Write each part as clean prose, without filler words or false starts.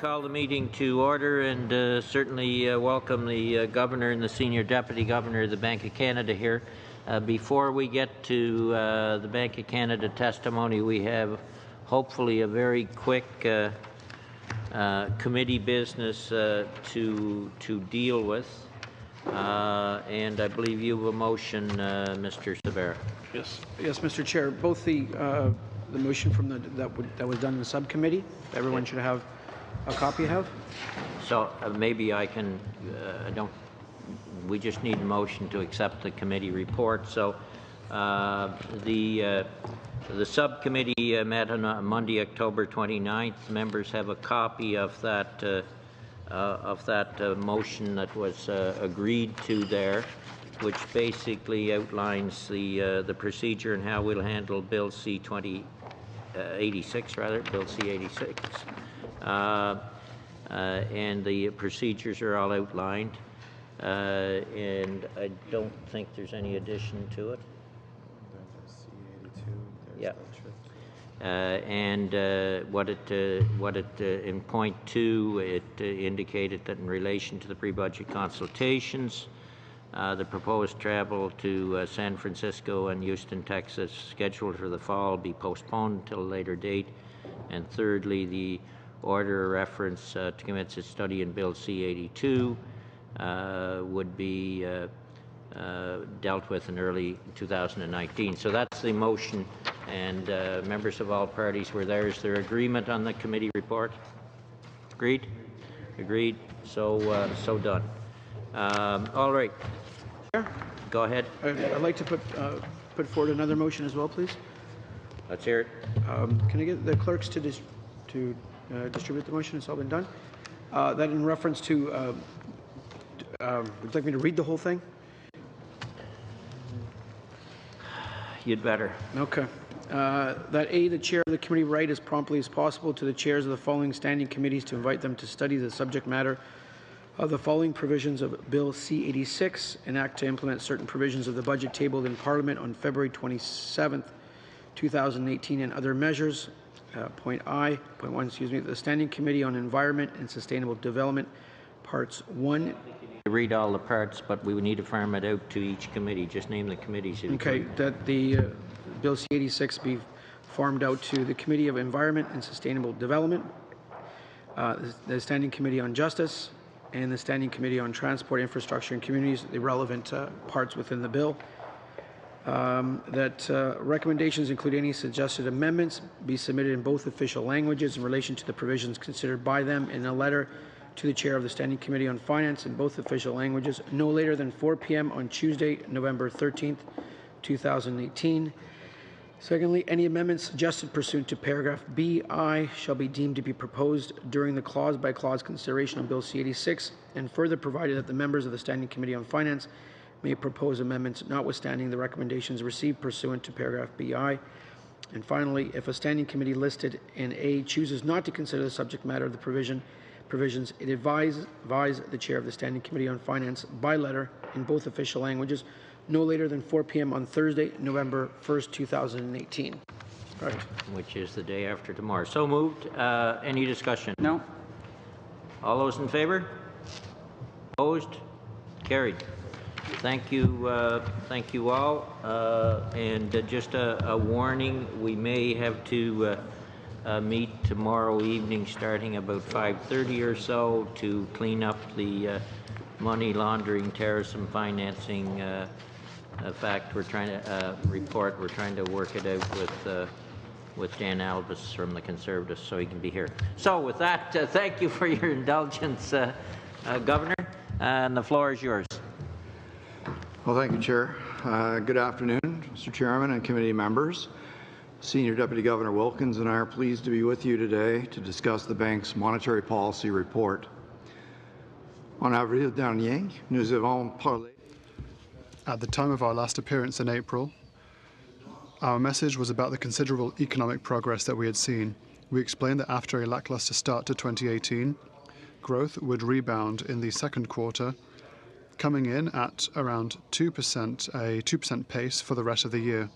call the meeting to order and certainly welcome the Governor and the Senior Deputy Governor of the Bank of Canada here. Before we get to the Bank of Canada testimony, we have hopefully a very quick committee business to deal with. And I believe you have a motion, Mr. Severa. Yes, Mr. Chair. Both the motion from that was done in the subcommittee, everyone should have a copy of. So maybe I can. We just need a motion to accept the committee report. So the subcommittee met on Monday, October 29th. Members have a copy of that motion that was agreed to there, which basically outlines the procedure and how we'll handle Bill C-86, Bill C-86. And the procedures are all outlined. And I don't think there's any addition to it. Yeah. And what it in point 2, it indicated that in relation to the pre-budget consultations, the proposed travel to San Francisco and Houston, Texas, scheduled for the fall, be postponed until a later date. And thirdly, the order reference to commence its study in Bill C-82 would be dealt with in early 2019. So that's the motion, and members of all parties were there. Is there agreement on the committee report? Agreed? Agreed. So done. All right. Go ahead. I'd like to put forward another motion as well, please. Let's hear it. Can I get the clerks to distribute the motion? It's all been done. That in reference to, would you like me to read the whole thing? You'd better. Okay. That A, the chair of the committee write as promptly as possible to the chairs of the following standing committees to invite them to study the subject matter of the following provisions of Bill C-86 and act to implement certain provisions of the budget tabled in Parliament on February 27th, 2018 and other measures. Point 1, the Standing Committee on Environment and Sustainable Development, Parts 1. Read all the parts, but we would need to farm it out to each committee. Just name the committees. Okay, that the Bill C-86 be farmed out to the Committee of Environment and Sustainable Development, the Standing Committee on Justice, and the Standing Committee on Transport, Infrastructure and Communities, the relevant parts within the bill. That recommendations, include any suggested amendments, be submitted in both official languages in relation to the provisions considered by them in a letter to the Chair of the Standing Committee on Finance in both official languages, no later than 4 p.m. on Tuesday, November 13th, 2018. Secondly, any amendments suggested pursuant to paragraph B.I. shall be deemed to be proposed during the clause-by-clause consideration of Bill C-86, and further provided that the members of the Standing Committee on Finance may propose amendments notwithstanding the recommendations received pursuant to paragraph B.I. And finally, if a standing committee listed in A chooses not to consider the subject matter of the provisions, it advise the chair of the Standing Committee on Finance by letter in both official languages no later than 4 p.m. on Thursday, November 1st, 2018. Right. Which is the day after tomorrow. So moved. Any discussion? No. All those in favor? Opposed? Carried. Thank you all. And just a warning, we may have to meet tomorrow evening starting about 5:30 or so to clean up the money laundering, terrorism financing fact. We're trying to report. We're trying to work it out with Dan Alvis from the Conservatives so he can be here. So with that, thank you for your indulgence, Governor, and the floor is yours. Well, thank you, Chair. Good afternoon, Mr. Chairman and committee members. Senior Deputy Governor Wilkins and I are pleased to be with you today to discuss the bank's monetary policy report. En avril dernier, nous avons parlé. At the time of our last appearance in April, our message was about the considerable economic progress that we had seen. We explained that after a lackluster start to 2018, growth would rebound in the second quarter, coming in at around 2%, a 2% pace for the rest of the year.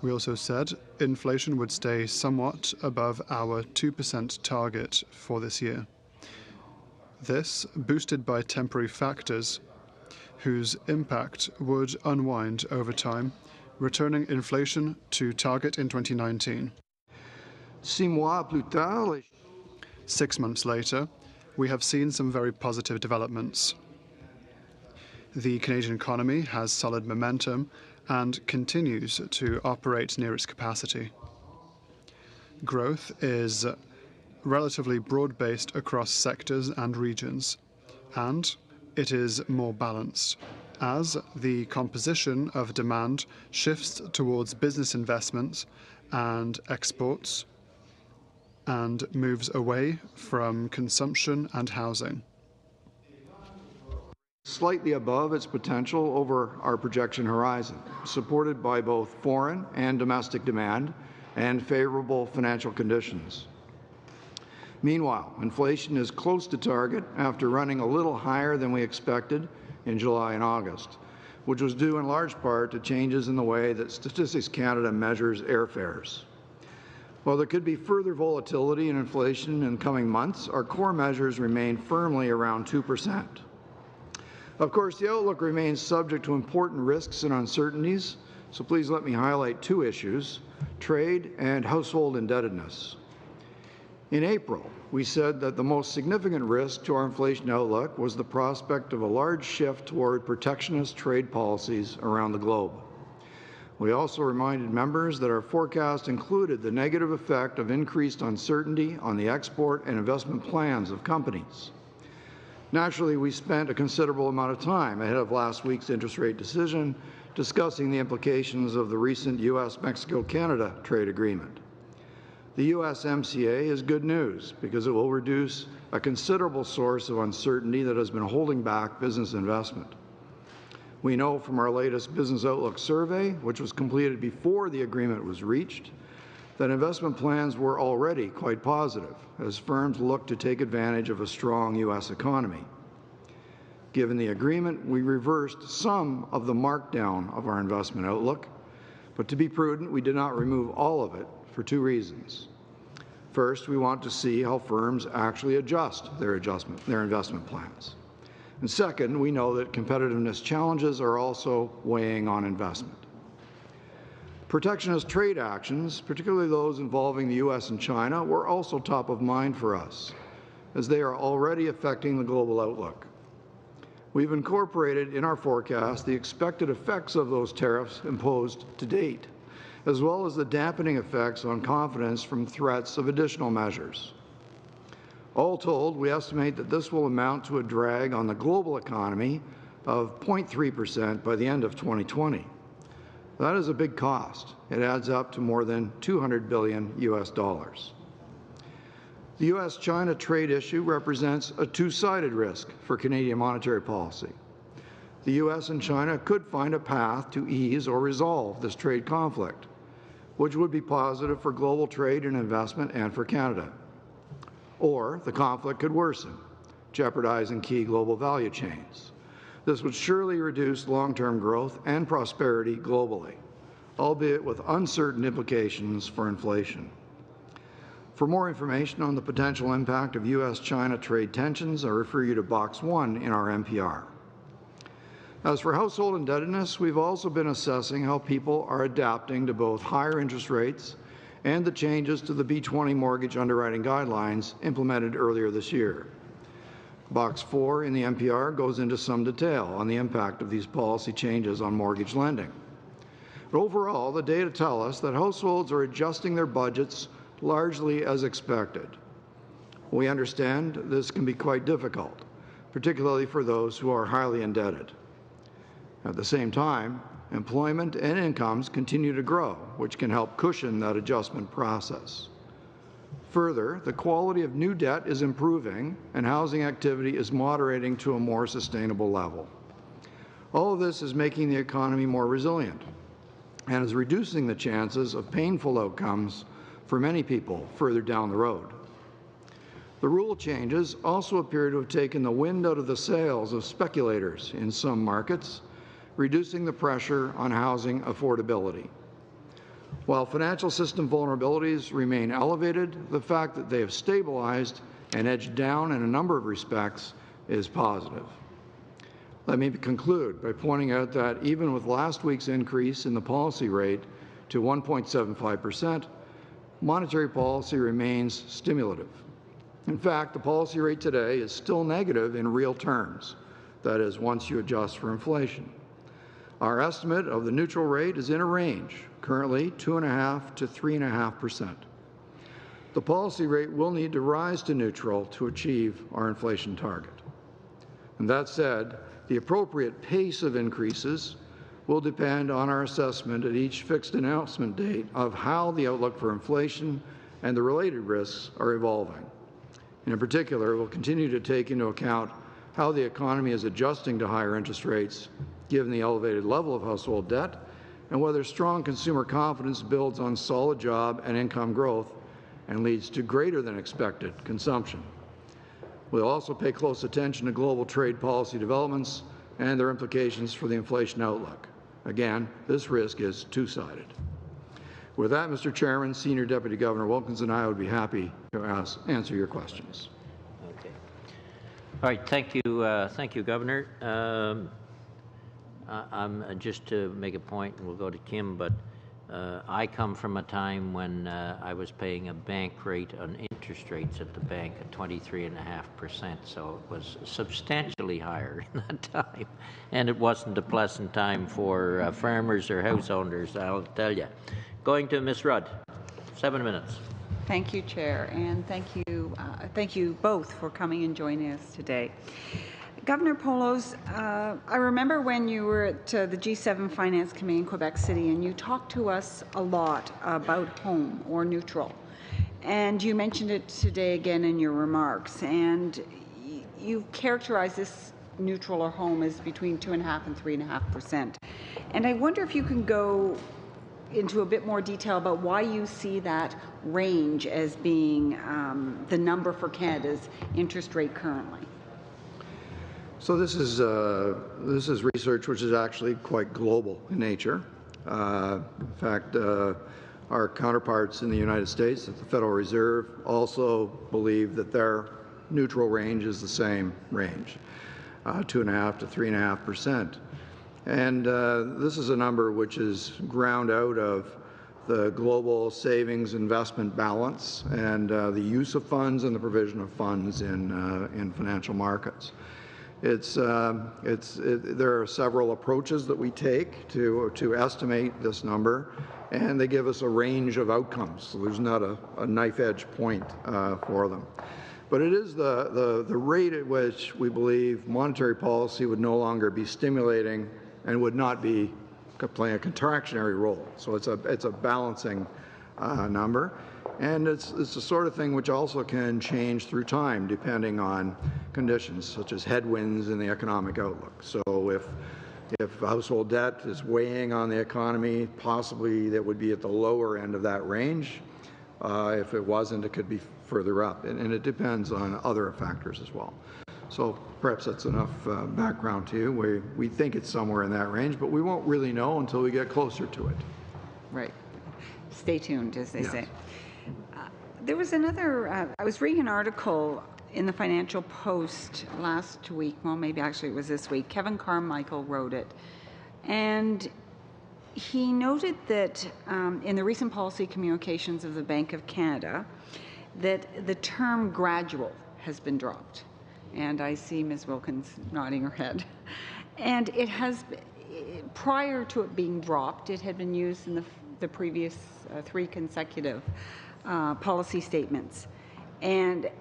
We also said inflation would stay somewhat above our 2% target for this year. This, boosted by temporary factors whose impact would unwind over time, returning inflation to target in 2019. 6 mois plus tard, 6 months later, we have seen some very positive developments. The Canadian economy has solid momentum and continues to operate near its capacity. Growth is relatively broad-based across sectors and regions, and it is more balanced as the composition of demand shifts towards business investments and exports and moves away from consumption and housing. slightly above its potential over our projection horizon, supported by both foreign and domestic demand and favorable financial conditions. Meanwhile, inflation is close to target after running a little higher than we expected in July and August, which was due in large part to changes in the way that Statistics Canada measures airfares. While there could be further volatility in inflation in coming months, our core measures remain firmly around 2%. Of course, the outlook remains subject to important risks and uncertainties, so please let me highlight two issues: trade and household indebtedness. In April, we said that the most significant risk to our inflation outlook was the prospect of a large shift toward protectionist trade policies around the globe. We also reminded members that our forecast included the negative effect of increased uncertainty on the export and investment plans of companies. Naturally, we spent a considerable amount of time ahead of last week's interest rate decision discussing the implications of the recent U.S.-Mexico-Canada trade agreement. The USMCA is good news because it will reduce a considerable source of uncertainty that has been holding back business investment. We know from our latest Business Outlook survey, which was completed before the agreement was reached, that investment plans were already quite positive as firms look to take advantage of a strong U.S. economy. Given the agreement, we reversed some of the markdown of our investment outlook, but to be prudent, we did not remove all of it for two reasons. First, we want to see how firms actually adjust their investment plans. And second, we know that competitiveness challenges are also weighing on investment. Protectionist trade actions, particularly those involving the U.S. and China, were also top of mind for us, as they are already affecting the global outlook. We've incorporated in our forecast the expected effects of those tariffs imposed to date, as well as the dampening effects on confidence from threats of additional measures. All told, we estimate that this will amount to a drag on the global economy of 0.3% by the end of 2020. That is a big cost. It adds up to more than $200 billion US. The U.S.-China trade issue represents a two-sided risk for Canadian monetary policy. The U.S. and China could find a path to ease or resolve this trade conflict, which would be positive for global trade and investment and for Canada. Or the conflict could worsen, jeopardizing key global value chains. This would surely reduce long-term growth and prosperity globally, albeit with uncertain implications for inflation. For more information on the potential impact of U.S.-China trade tensions, I refer you to Box 1 in our NPR. As for household indebtedness, we've also been assessing how people are adapting to both higher interest rates and the changes to the B-20 mortgage underwriting guidelines implemented earlier this year. Box 4 in the NPR goes into some detail on the impact of these policy changes on mortgage lending. But overall, the data tell us that households are adjusting their budgets largely as expected. We understand this can be quite difficult, particularly for those who are highly indebted. At the same time, employment and incomes continue to grow, which can help cushion that adjustment process. Further, the quality of new debt is improving and housing activity is moderating to a more sustainable level. All of this is making the economy more resilient and is reducing the chances of painful outcomes for many people further down the road. The rule changes also appear to have taken the wind out of the sails of speculators in some markets, reducing the pressure on housing affordability. While financial system vulnerabilities remain elevated, the fact that they have stabilized and edged down in a number of respects is positive. Let me conclude by pointing out that even with last week's increase in the policy rate to 1.75%, monetary policy remains stimulative. In fact, the policy rate today is still negative in real terms, that is, once you adjust for inflation. Our estimate of the neutral rate is in a range, currently 2.5% to 3.5%. The policy rate will need to rise to neutral to achieve our inflation target. And that said, the appropriate pace of increases will depend on our assessment at each fixed announcement date of how the outlook for inflation and the related risks are evolving. And in particular, we'll continue to take into account how the economy is adjusting to higher interest rates, given the elevated level of household debt, and whether strong consumer confidence builds on solid job and income growth and leads to greater than expected consumption. We'll also pay close attention to global trade policy developments and their implications for the inflation outlook. Again, this risk is two-sided. With that, Mr. Chairman, Senior Deputy Governor Wilkins and I would be happy to answer your questions. Okay. All right. Thank you, Governor. I'm just to make a point, and we'll go to Kim, but I come from a time when I was paying a bank rate on interest rates at the bank at 23.5%, so it was substantially higher in that time, and it wasn't a pleasant time for farmers or house owners, I'll tell you. Going to Ms. Rudd, 7 minutes. Thank you, Chair, and thank you both for coming and joining us today. Governor Poloz, I remember when you were at the G7 Finance Committee in Quebec City, and you talked to us a lot about home or neutral. And you mentioned it today again in your remarks. And you characterized this neutral or home as between 2.5% and 3.5%. And I wonder if you can go into a bit more detail about why you see that range as being the number for Canada's interest rate currently. So this is research which is actually quite global in nature. In fact, our counterparts in the United States at the Federal Reserve also believe that their neutral range is the same range, 2.5% to 3.5%. And this is a number which is ground out of the global savings investment balance and the use of funds and the provision of funds in financial markets. There are several approaches that we take to estimate this number, and they give us a range of outcomes. So there's not a knife edge point for them. But it is the rate at which we believe monetary policy would no longer be stimulating and would not be playing a contractionary role. So it's a balancing number. And it's the sort of thing which also can change through time depending on conditions such as headwinds in the economic outlook. So if household debt is weighing on the economy, possibly that would be at the lower end of that range. If it wasn't, it could be further up. And it depends on other factors as well. So perhaps that's enough background to you. We think it's somewhere in that range, but we won't really know until we get closer to it. Right. Stay tuned, as they say. There was another, I was reading an article in the Financial Post last week, well, maybe actually it was this week. Kevin Carmichael wrote it. And he noted that in the recent policy communications of the Bank of Canada, that the term gradual has been dropped. And I see Ms. Wilkins nodding her head. And it has, prior to it being dropped, it had been used in the previous 3 consecutive policy statements. And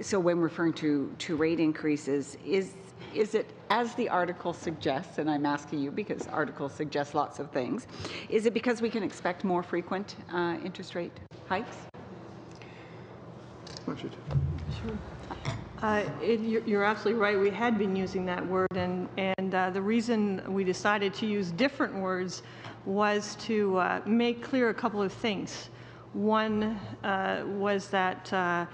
so when referring to rate increases, is it, as the article suggests, and I'm asking you because articles suggest lots of things, is it because we can expect more frequent interest rate hikes? Sure. You're absolutely right. We had been using that word, and the reason we decided to use different words was to make clear a couple of things. One was that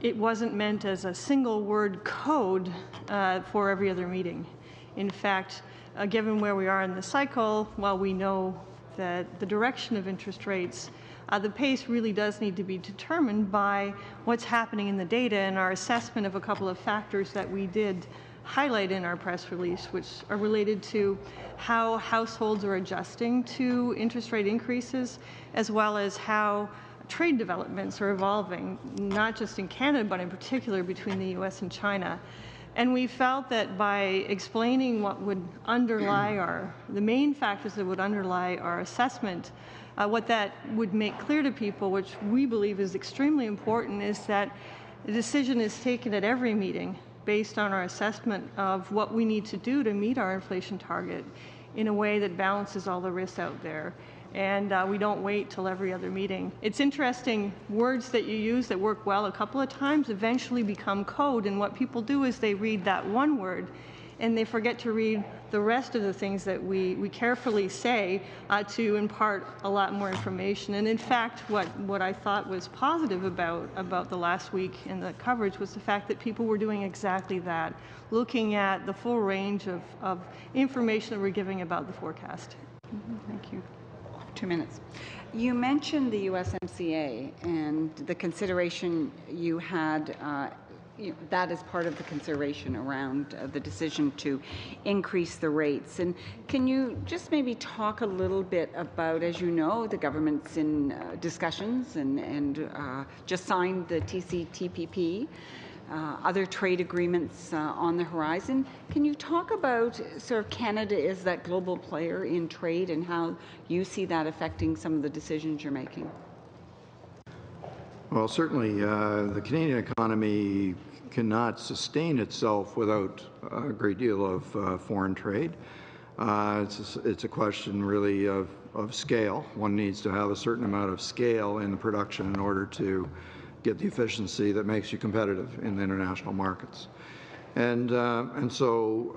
it wasn't meant as a single word code for every other meeting. In fact, given where we are in the cycle, while we know the direction of interest rates, the pace really does need to be determined by what's happening in the data and our assessment of a couple of factors that we did highlight in our press release, which are related to how households are adjusting to interest rate increases, as well as how trade developments are evolving, not just in Canada, but in particular between the U.S. and China. And we felt that by explaining what would underlie the main factors that would underlie our assessment, what that would make clear to people, which we believe is extremely important, is that the decision is taken at every meeting based on our assessment of what we need to do to meet our inflation target in a way that balances all the risks out there. And we don't wait till every other meeting. It's interesting, words that you use that work well a couple of times eventually become code, and what people do is they read that one word and they forget to read the rest of the things that we carefully say to impart a lot more information. And in fact, what I thought was positive about the last week in the coverage was the fact that people were doing exactly that, looking at the full range of information that we're giving about the forecast. Thank you. 2 minutes. You mentioned the USMCA and the consideration you had, that is part of the consideration around the decision to increase the rates. And can you just maybe talk a little bit about, as you know, the government's in discussions and just signed the TCTPP, other trade agreements on the horizon. Can you talk about sort of Canada is that global player in trade and how you see that affecting some of the decisions you're making? Well, certainly the Canadian economy cannot sustain itself without a great deal of foreign trade. It's a question really of scale. One needs to have a certain amount of scale in the production in order to get the efficiency that makes you competitive in the international markets. And so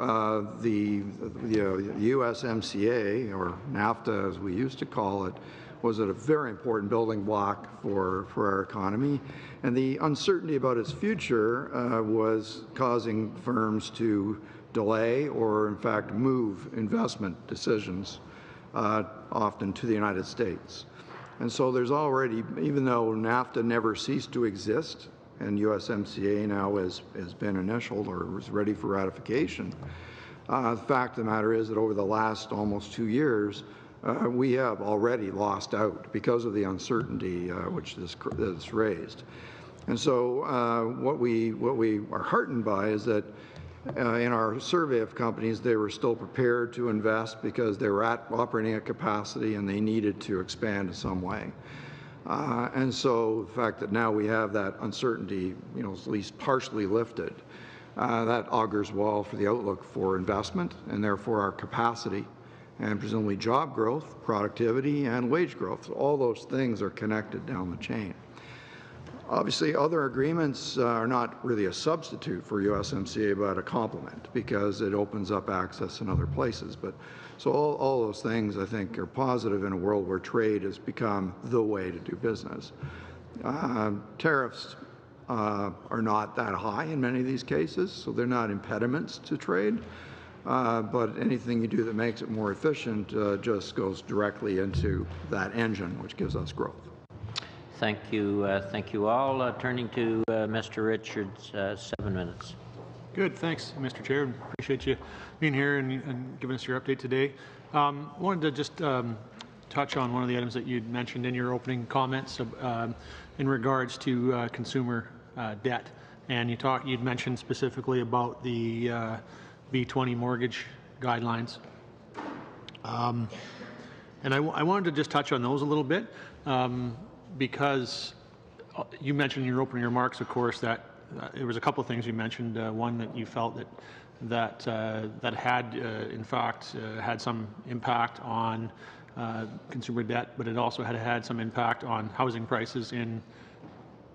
the USMCA, or NAFTA as we used to call it, was a very important building block for our economy. And the uncertainty about its future was causing firms to delay or, in fact, move investment decisions, often to the United States. And so there's already, even though NAFTA never ceased to exist, and USMCA now has been initialed or is ready for ratification, the fact of the matter is that over the last almost 2 years, we have already lost out because of the uncertainty which this raised. And so what we are heartened by is that in our survey of companies, they were still prepared to invest because they were operating at capacity and they needed to expand in some way. And so the fact that now we have that uncertainty, at least partially lifted, that augurs well for the outlook for investment and therefore our capacity and presumably job growth, productivity, and wage growth. So all those things are connected down the chain. Obviously, other agreements are not really a substitute for USMCA, but a complement because it opens up access in other places. But so all those things, I think, are positive in a world where trade has become the way to do business. Tariffs are not that high in many of these cases, so they're not impediments to trade. But anything you do that makes it more efficient just goes directly into that engine, which gives us growth. Thank you all. Turning to Mr. Richards, 7 minutes. Good, thanks, Mr. Chair. Appreciate you being here and giving us your update today. Wanted to just touch on one of the items that you'd mentioned in your opening comments in regards to consumer debt, and you'd mentioned specifically about the B20 mortgage guidelines, and I wanted to just touch on those a little bit. Because you mentioned in your opening remarks, of course, that there was a couple of things you mentioned. One, that you felt that had, in fact, had some impact on consumer debt, but it also had some impact on housing prices in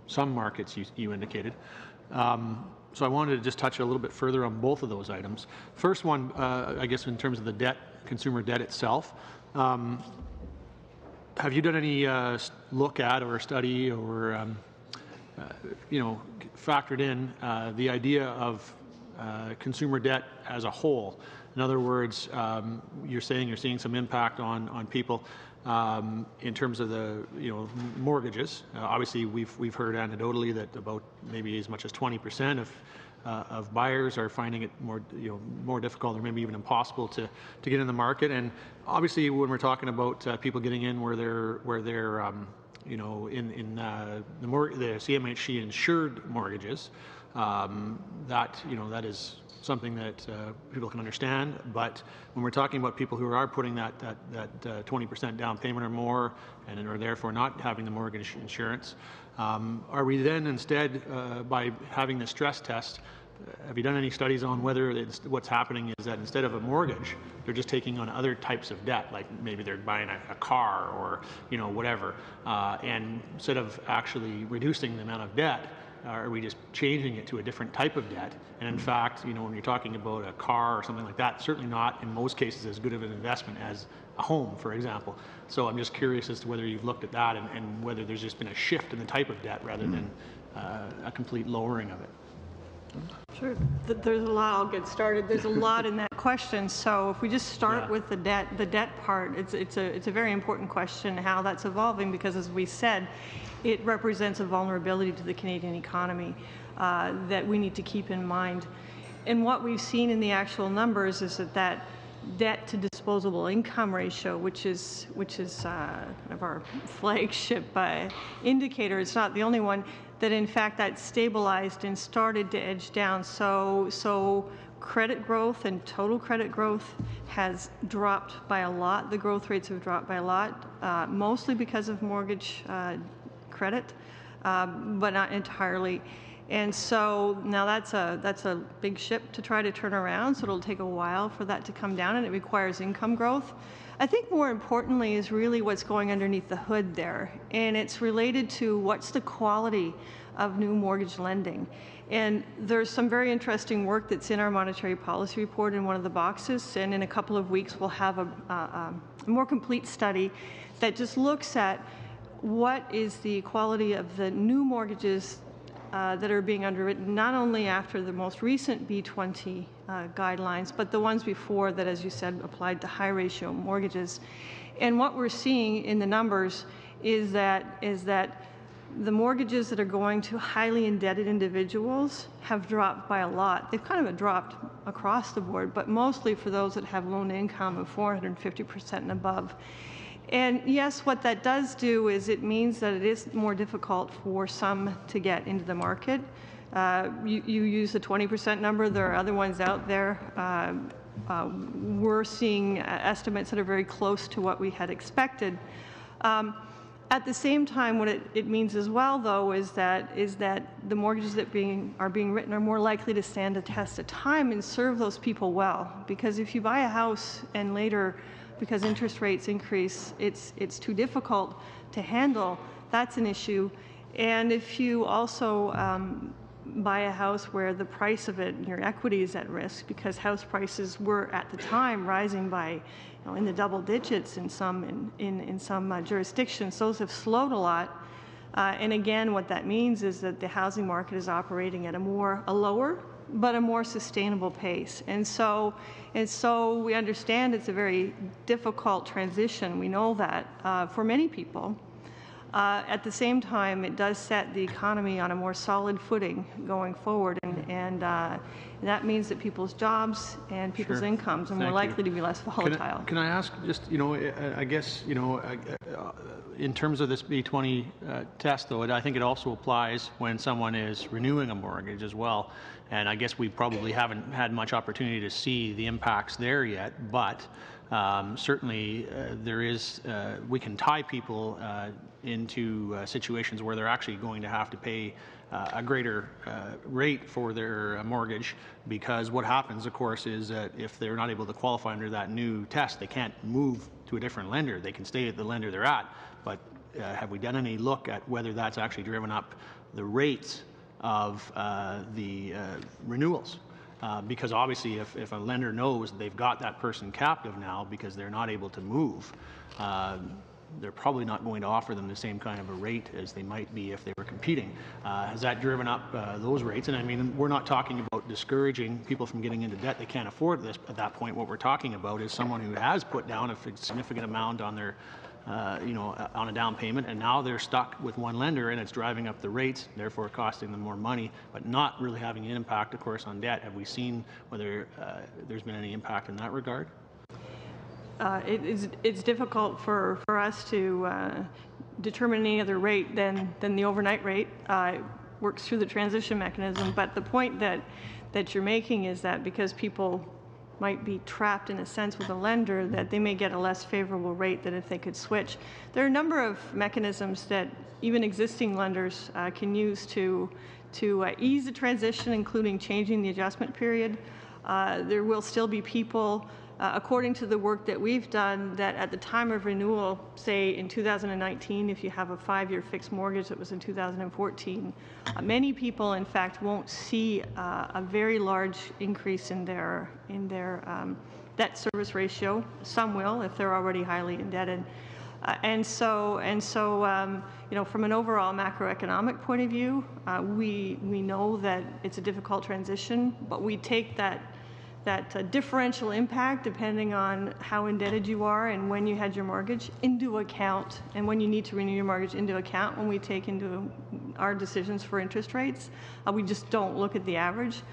some markets, you indicated. So I wanted to just touch a little bit further on both of those items. First one, I guess, in terms of the debt, consumer debt itself. Have you done any look at or study or, factored in the idea of consumer debt as a whole? In other words, you're saying you're seeing some impact on people. in terms of the mortgages. Obviously, we've heard anecdotally that about maybe as much as 20% of buyers are finding it more difficult or maybe even impossible to get in the market. And obviously, when we're talking about people getting in where they're in the CMHC insured mortgages, that is something that people can understand. But when we're talking about people who are putting that 20% down payment or more and are therefore not having the mortgage insurance, are we then instead, by having the stress test, have you done any studies on whether what's happening is that instead of a mortgage, they're just taking on other types of debt, like maybe they're buying a car or whatever, and instead of actually reducing the amount of debt, are we just changing it to a different type of debt? And in fact, when you're talking about a car or something like that, certainly not in most cases as good of an investment as a home, for example. So I'm just curious as to whether you've looked at that and whether there's just been a shift in the type of debt rather than a complete lowering of it. Sure. There's a lot. I'll get started. There's a lot in that question. So if we just start with the debt part, it's a very important question how that's evolving, because as we said, it represents a vulnerability to the Canadian economy that we need to keep in mind. And what we've seen in the actual numbers is that debt to disposable income ratio, which is kind of our flagship indicator, it's not the only one, that in fact that stabilized and started to edge down. So credit growth and total credit growth has dropped by a lot. The growth rates have dropped by a lot, mostly because of mortgage credit, but not entirely. And so now that's a big ship to try to turn around, so it'll take a while for that to come down, and it requires income growth. I think more importantly is really what's going underneath the hood there, and it's related to what's the quality of new mortgage lending. And there's some very interesting work that's in our monetary policy report in one of the boxes, and in a couple of weeks we'll have a more complete study that just looks at what is the quality of the new mortgages that are being underwritten, not only after the most recent B20 guidelines, but the ones before that, as you said, applied to high ratio mortgages. And what we're seeing in the numbers is that the mortgages that are going to highly indebted individuals have dropped by a lot. They've kind of dropped across the board, but mostly for those that have loan income of 450% and above. And yes, what that does do is it means that it is more difficult for some to get into the market. You use the 20% number. There are other ones out there. We're seeing estimates that are very close to what we had expected. At the same time, what it means as well, though, is that the mortgages that are being written are more likely to stand the test of time and serve those people well. Because if you buy a house and later, because interest rates increase, it's too difficult to handle, that's an issue. And if you also buy a house where the price of it, your equity is at risk, because house prices were at the time rising by in the double digits in some jurisdictions, those have slowed a lot. And again, what that means is that the housing market is operating at a lower but a more sustainable pace. And so we understand it's a very difficult transition. We know that for many people. At the same time, it does set the economy on a more solid footing going forward, and that means that people's jobs and people's incomes are more likely to be less volatile. Can I ask just, I guess, in terms of this B20 test, though, I think it also applies when someone is renewing a mortgage as well. And I guess we probably haven't had much opportunity to see the impacts there yet, but certainly there is, we can tie people into situations where they're actually going to have to pay a greater rate for their mortgage, because what happens, of course, is that if they're not able to qualify under that new test, they can't move to a different lender. They can stay at the lender they're at, but have we done any look at whether that's actually driven up the rates of the renewals? Because obviously if a lender knows they've got that person captive now because they're not able to move, they're probably not going to offer them the same kind of a rate as they might be if they were competing. Has that driven up those rates? And I mean, we're not talking about discouraging people from getting into debt. They can't afford this at that point. What we're talking about is someone who has put down a significant amount on their on a down payment, and now they're stuck with one lender, and it's driving up the rates, therefore costing them more money, but not really having an impact, of course, on debt. Have we seen whether there's been any impact in that regard? It's difficult for us to determine any other rate than the overnight rate. It works through the transition mechanism, but the point that you're making is that because people might be trapped in a sense with a lender, that they may get a less favorable rate than if they could switch. There are a number of mechanisms that even existing lenders can use to ease the transition, including changing the adjustment period. There will still be people, according to the work that we've done, that at the time of renewal, say in 2019, if you have a 5-year fixed mortgage that was in 2014, many people, in fact, won't see a very large increase in their debt service ratio. Some will, if they're already highly indebted. And so, from an overall macroeconomic point of view, we know that it's a difficult transition, but we take that differential impact, depending on how indebted you are and when you had your mortgage, into account, and when you need to renew your mortgage, into account when we take into our decisions for interest rates. We just don't look at the average.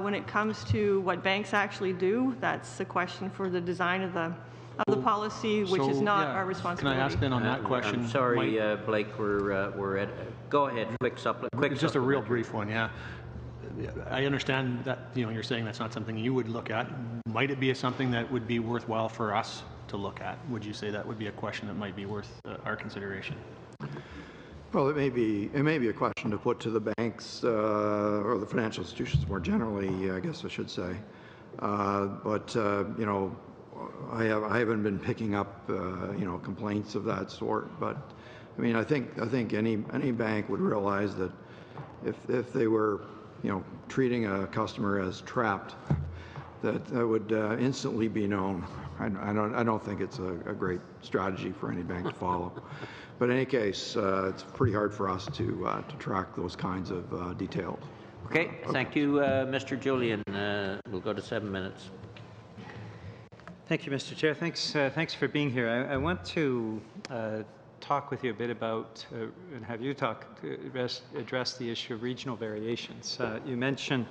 When it comes to what banks actually do, that's the question for the design of the policy, which is not our responsibility. Can I ask then on that question? I'm sorry, Blake, we're at. Go ahead, quick supplement. It's just a real brief one, yeah. I understand that you're saying that's not something you would look at. Might it be something that would be worthwhile for us to look at? Would you say that would be a question that might be worth our consideration? Well, it may be a question to put to the banks or the financial institutions more generally, I guess I should say. But I haven't been picking up complaints of that sort. But I mean, I think any bank would realize that if they were treating a customer as trapped, that would instantly be known. I don't think it's a great strategy for any bank to follow. But in any case, it's pretty hard for us to track those kinds of details. Okay, thank you, Mr. Julian. We'll go to 7 minutes. Thank you, Mr. Chair. Thanks for being here. I want to talk with you a bit about, and have you address the issue of regional variations. You mentioned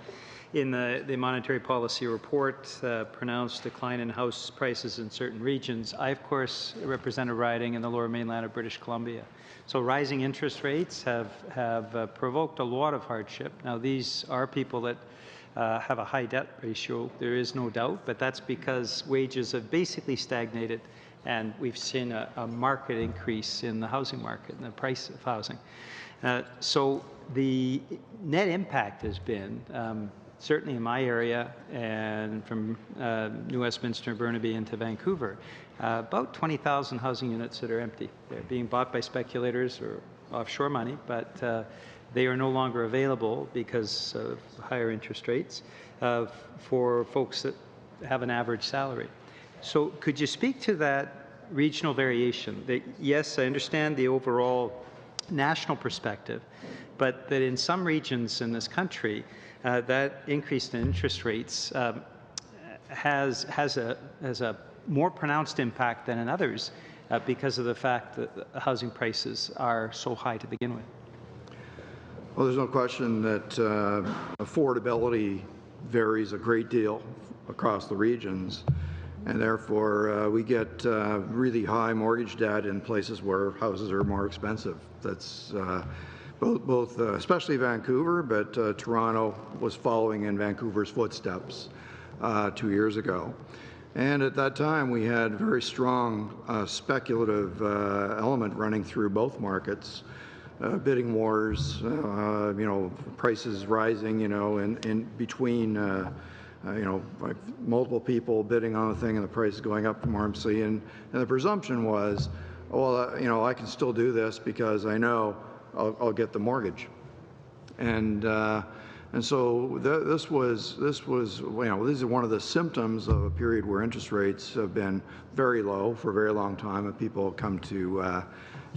in the monetary policy report pronounced decline in house prices in certain regions. I, of course, represent a riding in the Lower Mainland of British Columbia. So rising interest rates have provoked a lot of hardship. Now, these are people that have a high debt ratio, there is no doubt, but that's because wages have basically stagnated, and we've seen a market increase in the housing market and the price of housing. So the net impact has been, certainly in my area and from New Westminster, Burnaby into Vancouver, about 20,000 housing units that are empty. They're being bought by speculators or offshore money, but they are no longer available because of higher interest rates for folks that have an average salary. So could you speak to that regional variation? Yes, I understand the overall national perspective, but that in some regions in this country, that increase in interest rates has a more pronounced impact than in others because of the fact that the housing prices are so high to begin with. Well, there's no question that affordability varies a great deal across the regions, and therefore we get really high mortgage debt in places where houses are more expensive. That's both especially Vancouver, but Toronto was following in Vancouver's footsteps 2 years ago. And at that time, we had very strong speculative element running through both markets. Bidding wars, prices rising, in between, like multiple people bidding on a thing and the price is going up enormously. And the presumption was, well, I can still do this because I know I'll get the mortgage. And so this is one of the symptoms of a period where interest rates have been very low for a very long time, and people have come to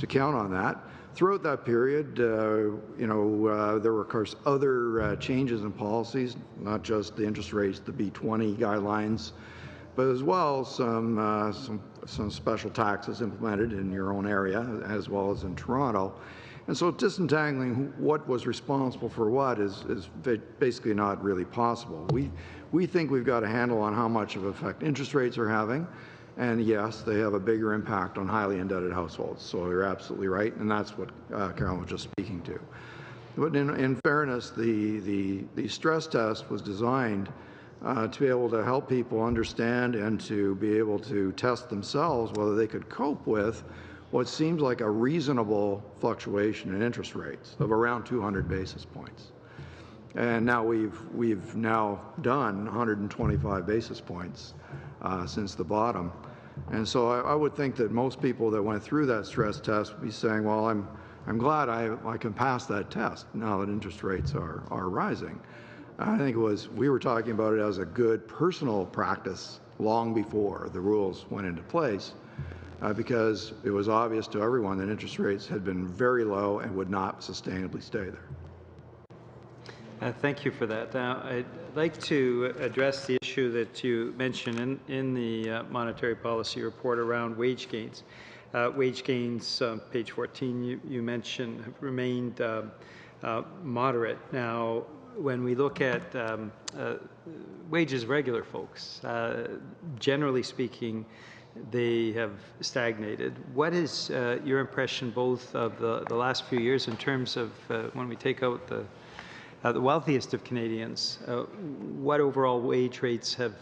count on that. Throughout that period, there were, of course, other changes in policies, not just the interest rates, the B20 guidelines, but as well some some special taxes implemented in your own area as well as in Toronto. And so disentangling what was responsible for what is basically not really possible. We think we've got a handle on how much of an effect interest rates are having. And yes, they have a bigger impact on highly indebted households. So you're absolutely right. And that's what Carolyn was just speaking to. But in fairness, the stress test was designed to be able to help people understand and to be able to test themselves whether they could cope with what seems like a reasonable fluctuation in interest rates of around 200 basis points. And now we've now done 125 basis points since the bottom. And so I would think that most people that went through that stress test would be saying, well, I'm glad I can pass that test now that interest rates are rising. I think we were talking about it as a good personal practice long before the rules went into place, because it was obvious to everyone that interest rates had been very low and would not sustainably stay there. Thank you for that. Now, I'd like to address the issue that you mentioned in the monetary policy report around wage gains. Wage gains, page 14, you mentioned, have remained moderate. Now, when we look at wages of regular folks, generally speaking, they have stagnated. What is your impression both of the last few years in terms of when we take out the wealthiest of Canadians, what overall wage rates have,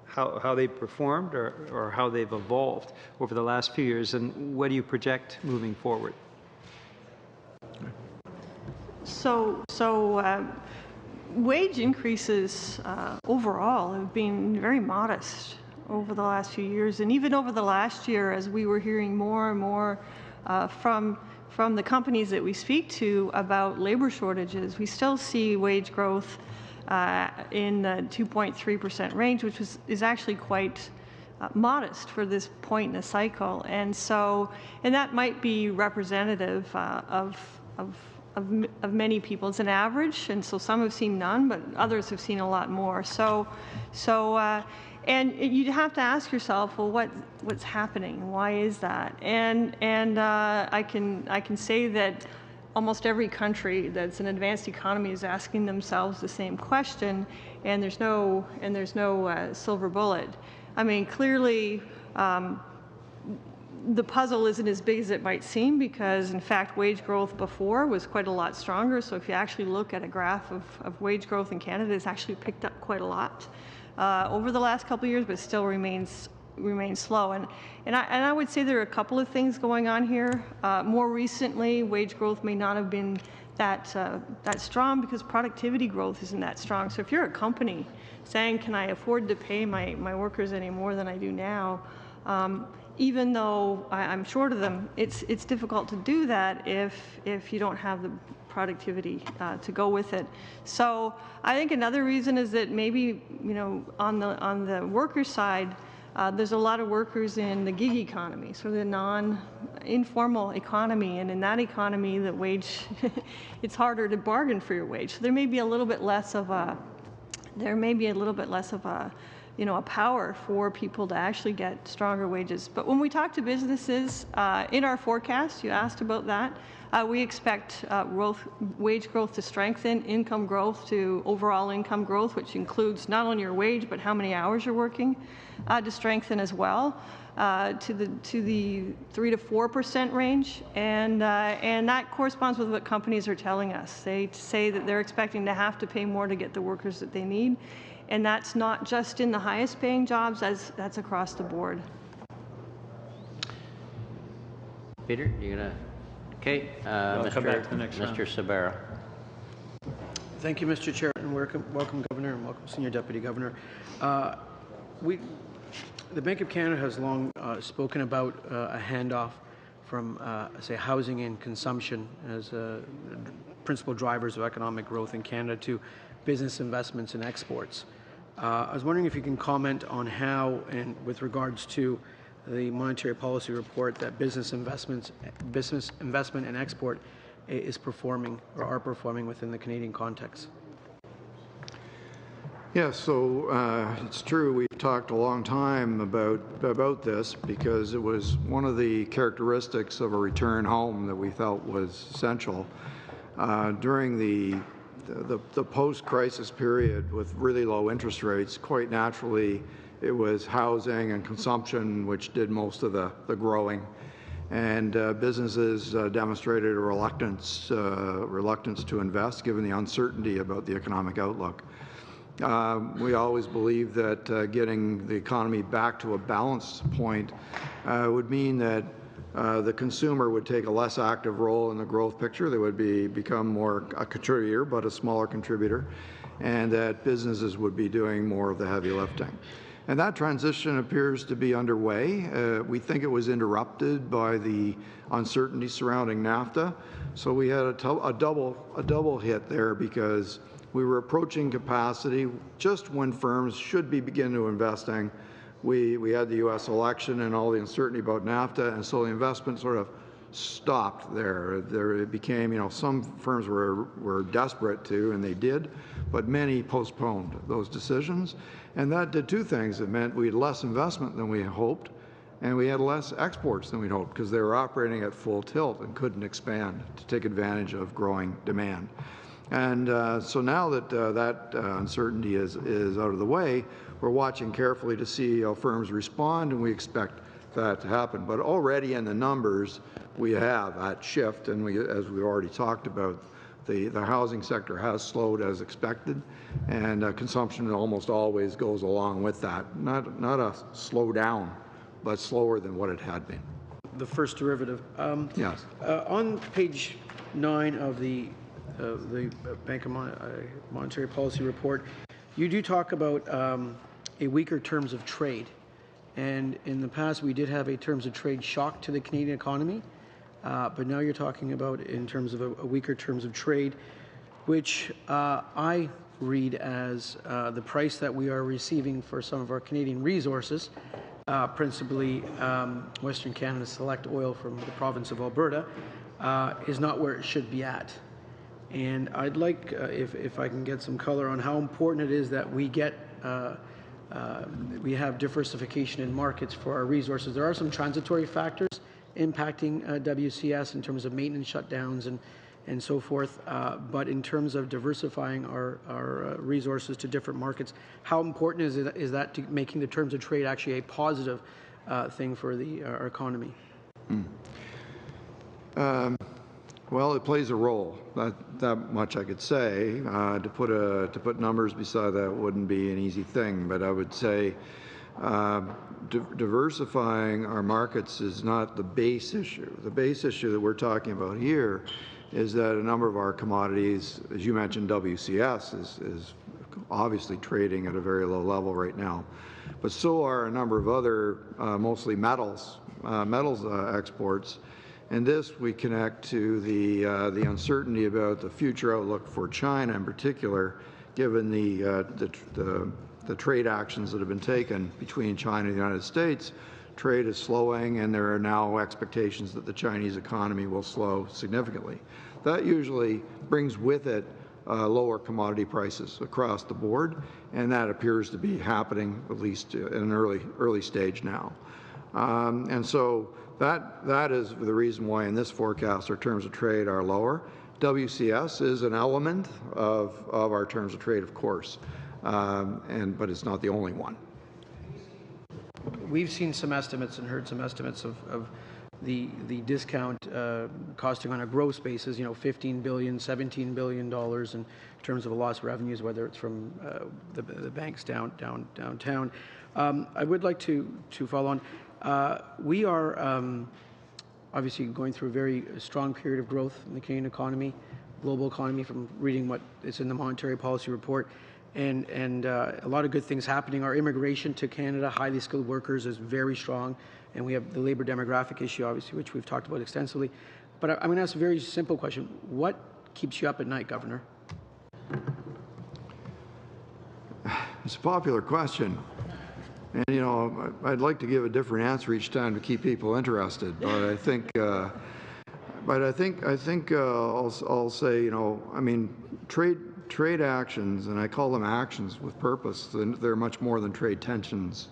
how they've performed or how they've evolved over the last few years, and what do you project moving forward? So wage increases overall have been very modest over the last few years, and even over the last year, as we were hearing more and more from the companies that we speak to about labor shortages, we still see wage growth in the 2.3% range, which is actually quite modest for this point in the cycle. And that might be representative of many people. It's an average, and so some have seen none, but others have seen a lot more. And you'd have to ask yourself, well, what's happening? Why is that? And I can say that almost every country that's an advanced economy is asking themselves the same question, and there's no silver bullet. I mean, clearly, the puzzle isn't as big as it might seem, because in fact wage growth before was quite a lot stronger. So if you actually look at a graph of wage growth in Canada, it's actually picked up quite a lot over the last couple of years, but still remains slow. And I would say there are a couple of things going on here. More recently, wage growth may not have been that strong because productivity growth isn't that strong. So if you're a company saying, can I afford to pay my workers any more than I do now, even though I'm short of them, it's difficult to do that if you don't have the productivity to go with it. So I think another reason is that maybe, on the worker side, there's a lot of workers in the gig economy, sort of the non-informal economy, and in that economy, the wage, it's harder to bargain for your wage. So there may be a little bit less of a a power for people to actually get stronger wages. But when we talk to businesses, in our forecast, you asked about that, we expect wage growth to strengthen, income growth to overall income growth, which includes not only your wage, but how many hours you're working, to strengthen as well, to the 3 to 4% range. And that corresponds with what companies are telling us. They say that they're expecting to have to pay more to get the workers that they need. And that's not just in the highest paying jobs, that's across the board. Peter, you gonna? Okay, come back to the next round. Mr. Sabera. Thank you, Mr. Chair, and welcome, Governor, and welcome, Senior Deputy Governor. The Bank of Canada has long spoken about a handoff from, say, housing and consumption as principal drivers of economic growth in Canada to business investments and exports. I was wondering if you can comment on how, and with regards to the monetary policy report, that business investment and export is performing or are performing within the Canadian context. Yes, so it's true. We've talked a long time about this because it was one of the characteristics of a return home that we felt was essential. During the post-crisis period with really low interest rates, quite naturally, it was housing and consumption which did most of the growing, and businesses demonstrated a reluctance to invest given the uncertainty about the economic outlook. We always believed that getting the economy back to a balanced point would mean that the consumer would take a less active role in the growth picture. They would become more a contributor, but a smaller contributor, and that businesses would be doing more of the heavy lifting. And that transition appears to be underway. We think it was interrupted by the uncertainty surrounding NAFTA. So we had a double hit there because we were approaching capacity just when firms should be beginning to investing. We had the U.S. election and all the uncertainty about NAFTA, and so the investment sort of stopped there. It became, some firms were desperate to, and they did, but many postponed those decisions. And that did two things. It meant we had less investment than we hoped, and we had less exports than we'd hoped because they were operating at full tilt and couldn't expand to take advantage of growing demand. And so now that that uncertainty is out of the way, we're watching carefully to see how firms respond, and we expect that to happen. But already in the numbers, we have that shift, and as we already talked about, the housing sector has slowed as expected, and consumption almost always goes along with that. Not a slowdown, but slower than what it had been. The first derivative. Yes. On page 9 of the Bank of Monetary Policy Report, you do talk about a weaker terms of trade. And in the past, we did have a terms of trade shock to the Canadian economy, but now you're talking about in terms of a weaker terms of trade, which I read as the price that we are receiving for some of our Canadian resources, principally Western Canada Select oil from the province of Alberta, is not where it should be at. And I'd like, if I can get some color on how important it is that we get we have diversification in markets for our resources. There are some transitory factors impacting WCS in terms of maintenance shutdowns and so forth, but in terms of diversifying our resources to different markets, how important is that to making the terms of trade actually a positive thing for our economy? Well, it plays a role. That much I could say. To put numbers beside that wouldn't be an easy thing, but I would say diversifying our markets is not the base issue. The base issue that we're talking about here is that a number of our commodities, as you mentioned, WCS is obviously trading at a very low level right now, but so are a number of other, mostly metals exports. And this we connect to the uncertainty about the future outlook for China in particular, given the trade actions that have been taken between China and the United States. Trade is slowing, and there are now expectations that the Chinese economy will slow significantly. That usually brings with it lower commodity prices across the board, and that appears to be happening at least in an early stage now. And so that is the reason why in this forecast our terms of trade are lower. WCS is an element of our terms of trade, of course, but it's not the only one. We've seen some estimates and heard some estimates of the discount costing on a gross basis, $15 billion, $17 billion in terms of lost revenues, whether it's from the banks downtown. I would like to follow on. We are obviously going through a very strong period of growth in the Canadian economy, global economy, from reading what is in the Monetary Policy Report, and a lot of good things happening. Our immigration to Canada, highly skilled workers, is very strong, and we have the labor demographic issue, obviously, which we've talked about extensively. But I'm going to ask a very simple question. What keeps you up at night, Governor? It's a popular question. And, I'd like to give a different answer each time to keep people interested, but I think, I'll say, trade actions, and I call them actions with purpose, they're much more than trade tensions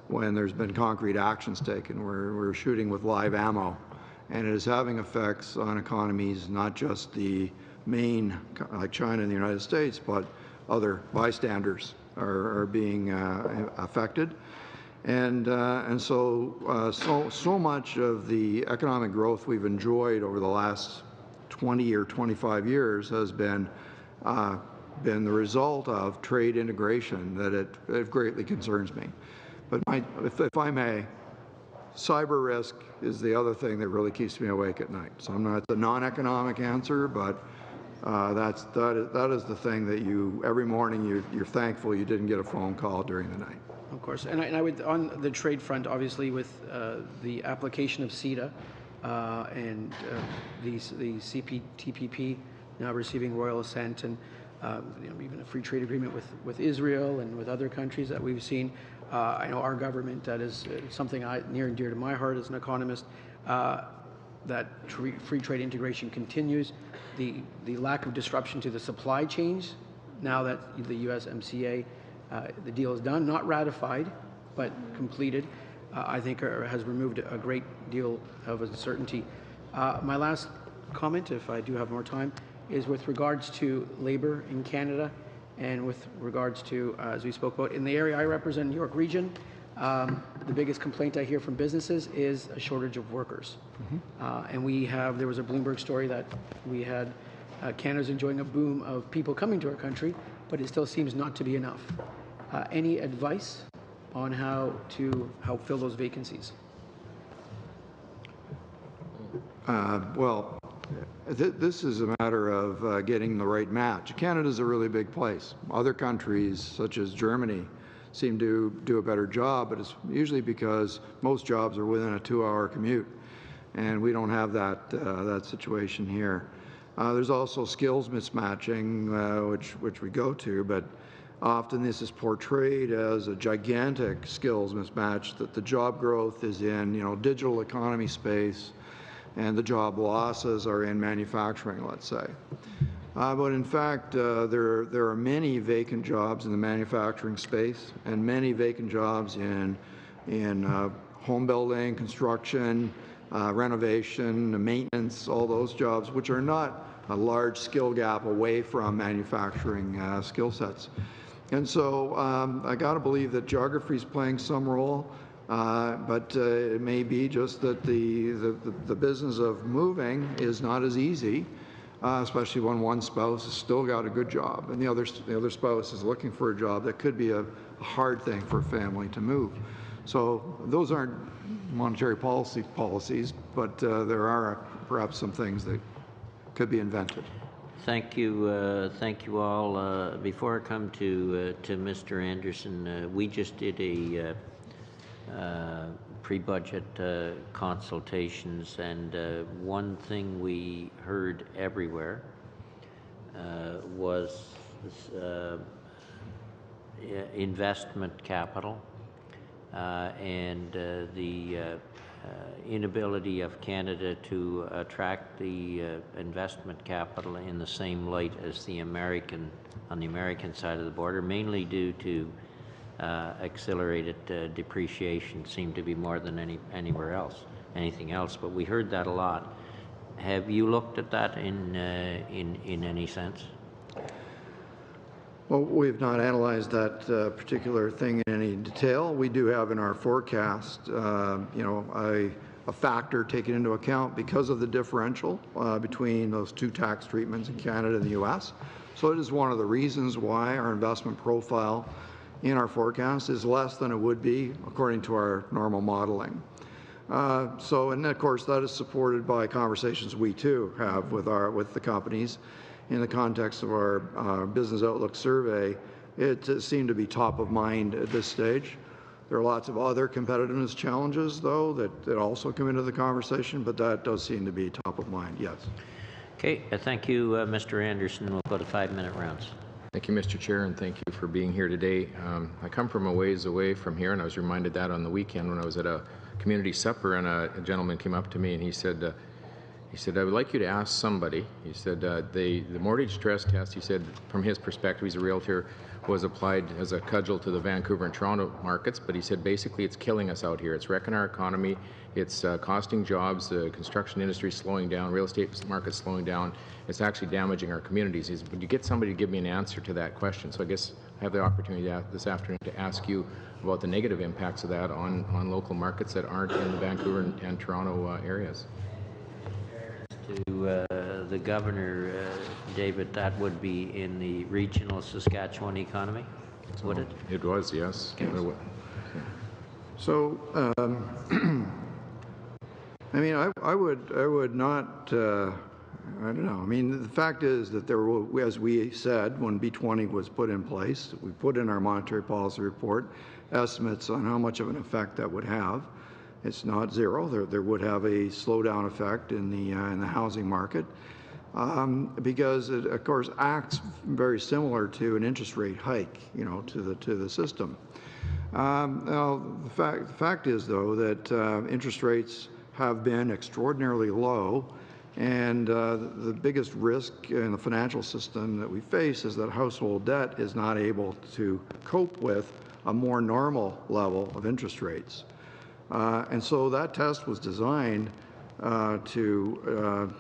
when there's been concrete actions taken. We're shooting with live ammo, and it is having effects on economies, not just the main, like China and the United States, but other bystanders are being affected. And so much of the economic growth we've enjoyed over the last 20 or 25 years has been the result of trade integration that it greatly concerns me. But if I may, cyber risk is the other thing that really keeps me awake at night. So it's a non-economic answer, but that is the thing that every morning you're thankful you didn't get a phone call during the night. Of course, and I would, on the trade front, obviously with the application of CETA and the CPTPP now receiving royal assent, and even a free trade agreement with Israel and with other countries that we've seen. I know our government, that is something near and dear to my heart as an economist, that free trade integration continues. The lack of disruption to the supply chains, now that the USMCA, the deal is done, not ratified, but completed, I think has removed a great deal of uncertainty. My last comment, if I do have more time, is with regards to labor in Canada and with regards to, as we spoke about, in the area I represent, New York region, the biggest complaint I hear from businesses is a shortage of workers. And there was a Bloomberg story that we had, Canada's enjoying a boom of people coming to our country, but it still seems not to be enough. Any advice on how to help fill those vacancies? Well, this is a matter of getting the right match. Canada's a really big place. Other countries, such as Germany, seem to do a better job, but it's usually because most jobs are within a 2-hour commute, and we don't have that situation here. There's also skills mismatching, which we go to, but often this is portrayed as a gigantic skills mismatch, that the job growth is in digital economy space, and the job losses are in manufacturing, let's say. But in fact, there are many vacant jobs in the manufacturing space, and many vacant jobs in home building, construction, renovation, maintenance, all those jobs, which are not a large skill gap away from manufacturing skill sets. And so I got to believe that geography is playing some role, but it may be just that the business of moving is not as easy, especially when one spouse has still got a good job and the other spouse is looking for a job. That could be a hard thing for a family to move. So those aren't monetary policies, but there are perhaps some things that could be invented. Thank you all. Before I come to Mr. Anderson, we just did a pre-budget consultations, and one thing we heard everywhere was investment capital and the inability of Canada to attract the investment capital in the same light as on the American side of the border, mainly due to accelerated depreciation seemed to be more than anything else. But we heard that a lot. Have you looked at that in any sense? Well, we've not analyzed that particular thing in any detail. We do have in our forecast, a factor taken into account because of the differential between those two tax treatments in Canada and the U.S. So it is one of the reasons why our investment profile in our forecast is less than it would be according to our normal modeling. And of course, that is supported by conversations we too have with the companies. In the context of our Business Outlook survey, it seemed to be top of mind at this stage. There are lots of other competitiveness challenges, though, that also come into the conversation, but that does seem to be top of mind, yes. Okay, thank you, Mr. Anderson. We'll go to 5-minute rounds. Thank you, Mr. Chair, and thank you for being here today. I come from a ways away from here, and I was reminded that on the weekend when I was at a community supper, and a gentleman came up to me and he said, He said, I would like you to ask somebody. He said, the mortgage stress test, he said, from his perspective, he's a realtor, was applied as a cudgel to the Vancouver and Toronto markets, but he said basically it's killing us out here. It's wrecking our economy. It's costing jobs. The construction industry is slowing down. Real estate market slowing down. It's actually damaging our communities. He said, would you get somebody to give me an answer to that question? So I guess I have the opportunity this afternoon to ask you about the negative impacts of that on local markets that aren't in the Vancouver and Toronto areas. To the governor, David, that would be in the regional Saskatchewan economy, would it? It was, yes. So, I mean, I would not, I don't know. I mean, the fact is that there were, as we said, when B20 was put in place, we put in our monetary policy report estimates on how much of an effect that would have. It's not zero. There would have a slowdown effect in the housing market because it, of course, acts very similar to an interest rate hike, you know, to the system. Now, the fact is, though, that interest rates have been extraordinarily low, and the biggest risk in the financial system that we face is that household debt is not able to cope with a more normal level of interest rates. And so that test was designed to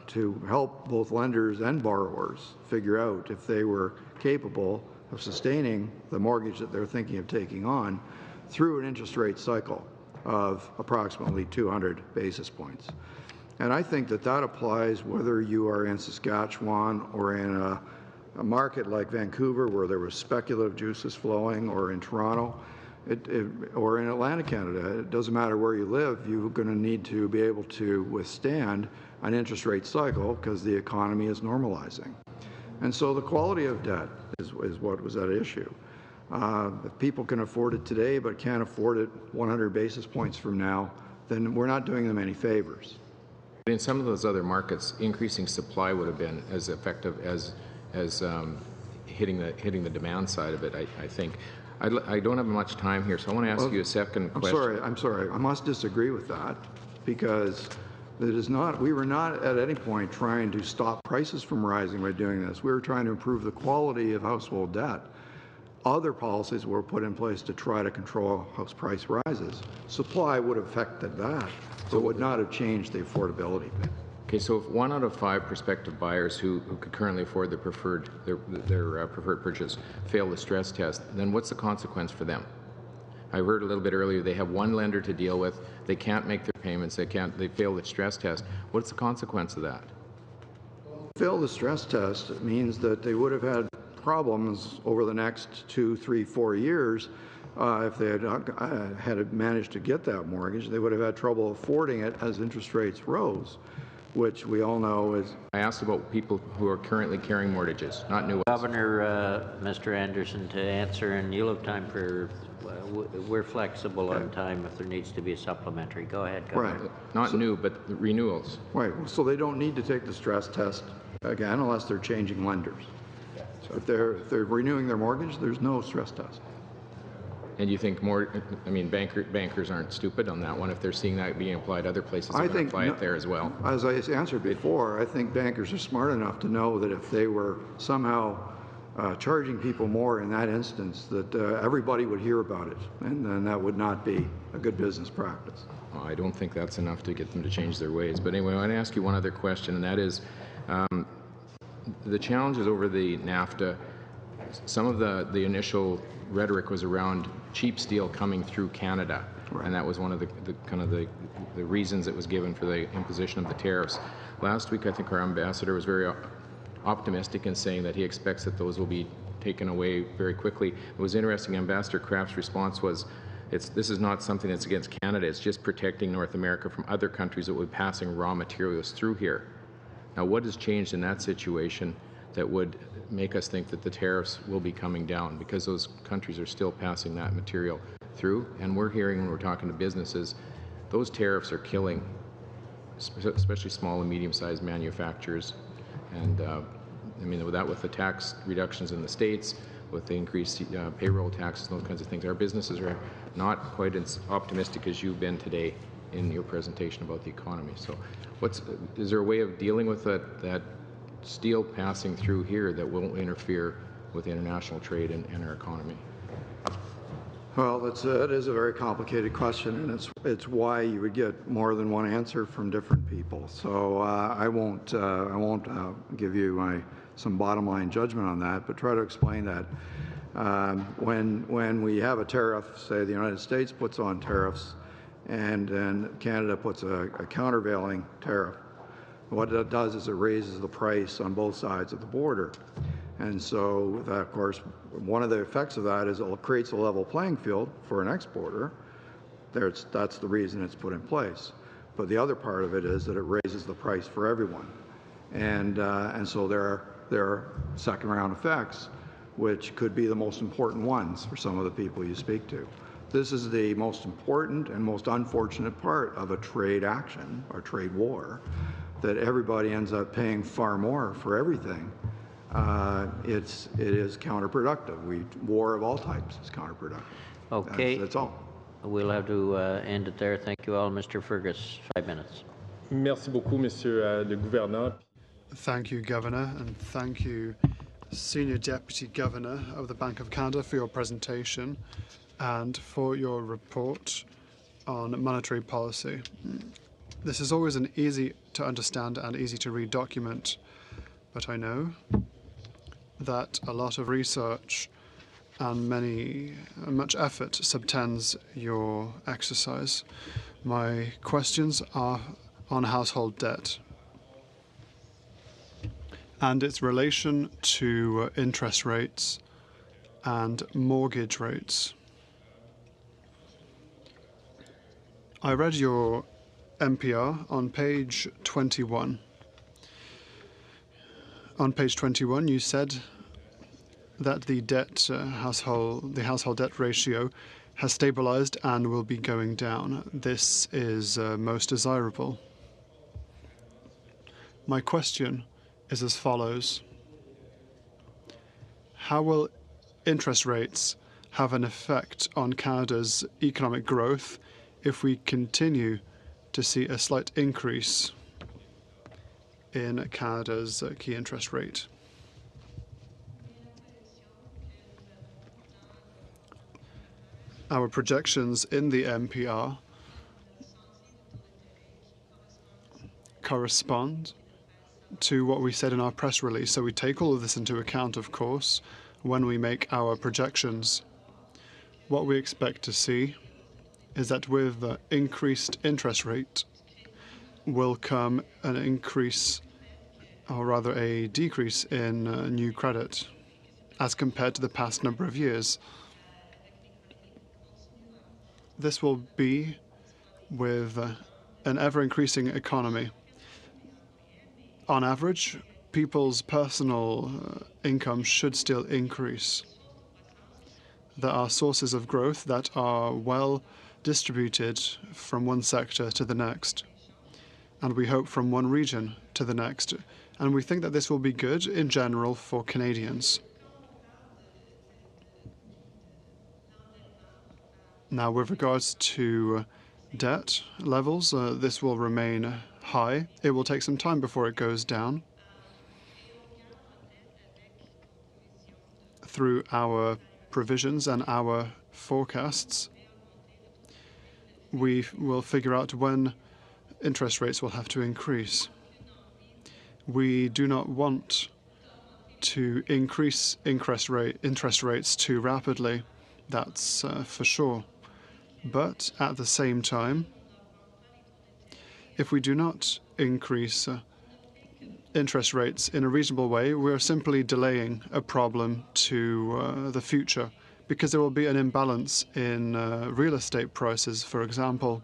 help both lenders and borrowers figure out if they were capable of sustaining the mortgage that they're thinking of taking on through an interest rate cycle of approximately 200 basis points. And I think that that applies whether you are in Saskatchewan or in a market like Vancouver where there was speculative juices flowing, or in Toronto, or in Atlantic Canada. It doesn't matter where you live, you're going to need to be able to withstand an interest rate cycle because the economy is normalizing. And so the quality of debt is what was at issue. If people can afford it today but can't afford it 100 basis points from now, then we're not doing them any favors. In some of those other markets, increasing supply would have been as effective as hitting the demand side of it, I think. I don't have much time here, so I want to ask you a second question. I'm sorry. I must disagree with that because it is not. We were not at any point trying to stop prices from rising by doing this. We were trying to improve the quality of household debt. Other policies were put in place to try to control house price rises. Supply would have affected that, but would not have changed the affordability bit. Okay, so if 1 out of 5 prospective buyers who could currently afford their preferred purchase fail the stress test, then what's the consequence for them? I heard a little bit earlier they have one lender to deal with. They can't make their payments. They fail the stress test. What's the consequence of that? Fail the stress test means that they would have had problems over the next 2, 3, 4 years. If they had managed to get that mortgage, they would have had trouble affording it as interest rates rose, which we all know is... I asked about people who are currently carrying mortgages, not new ones. Governor, Mr. Anderson, to answer, and you'll have time for... we're flexible on time if there needs to be a supplementary. Go ahead, Governor. Right. Not new, but renewals. Right. So they don't need to take the stress test again unless they're changing lenders. So if they're renewing their mortgage, there's no stress test. And you think bankers aren't stupid on that one. If they're seeing that being applied other places, they're going to apply it there as well. As I answered before, I think bankers are smart enough to know that if they were somehow charging people more in that instance, that everybody would hear about it, and then that would not be a good business practice. Well, I don't think that's enough to get them to change their ways. But anyway, I want to ask you one other question, and that is the challenges over the NAFTA. Some of the initial rhetoric was around cheap steel coming through Canada, right. And that was one of the reasons that was given for the imposition of the tariffs. Last week, I think our ambassador was very optimistic in saying that he expects that those will be taken away very quickly. It was interesting. Ambassador Kraft's response was, this is not something that's against Canada. It's just protecting North America from other countries that would be passing raw materials through here. Now, what has changed in that situation that would make us think that the tariffs will be coming down, because those countries are still passing that material through? And we're hearing, when we're talking to businesses, those tariffs are killing especially small and medium-sized manufacturers. And with the tax reductions in the States, with the increased payroll taxes and those kinds of things, our businesses are not quite as optimistic as you've been today. in your presentation about the economy. So is there a way of dealing with that steel passing through here that won't interfere with international trade and our economy? Well, it is a very complicated question, and it's why you would get more than one answer from different people. So I won't give you some bottom line judgment on that, but try to explain that when we have a tariff, say the United States puts on tariffs, and then Canada puts a countervailing tariff. What that does is it raises the price on both sides of the border. And so, that, of course, one of the effects of that is it creates a level playing field for an exporter. That's the reason it's put in place. But the other part of it is that it raises the price for everyone. And so there are second round effects, which could be the most important ones for some of the people you speak to. This is the most important and most unfortunate part of a trade action or trade war, that everybody ends up paying far more for everything. It is counterproductive. War of all types is counterproductive. Okay. That's all. We'll have to end it there. Thank you all. Mr. Fergus, 5 minutes. Merci beaucoup, Monsieur le Gouverneur. Thank you, Governor, and thank you, Senior Deputy Governor of the Bank of Canada, for your presentation and for your report on monetary policy. This is always an easy to understand and easy to read document, but I know that a lot of research and much effort subtends your exercise. My questions are on household debt and its relation to interest rates and mortgage rates. I read your MPR on page 21. On page 21, you said that the household debt ratio has stabilized and will be going down. This is most desirable. My question is as follows. How will interest rates have an effect on Canada's economic growth if we continue to see a slight increase in Canada's key interest rate? Our projections in the MPR correspond to what we said in our press release. So we take all of this into account, of course, when we make our projections. What we expect to see is that with the increased interest rate will come an increase, or rather a decrease in new credit as compared to the past number of years. This will be with an ever-increasing economy. On average, people's personal income should still increase. There are sources of growth that are well distributed from one sector to the next, and we hope from one region to the next. And we think that this will be good in general for Canadians. Now, with regards to debt levels, this will remain high. It will take some time before it goes down. Through our provisions and our forecasts, we will figure out when interest rates will have to increase. We do not want to increase interest rates too rapidly, that's for sure. But at the same time, if we do not increase interest rates in a reasonable way, we're simply delaying a problem to the future, because there will be an imbalance in real estate prices, for example.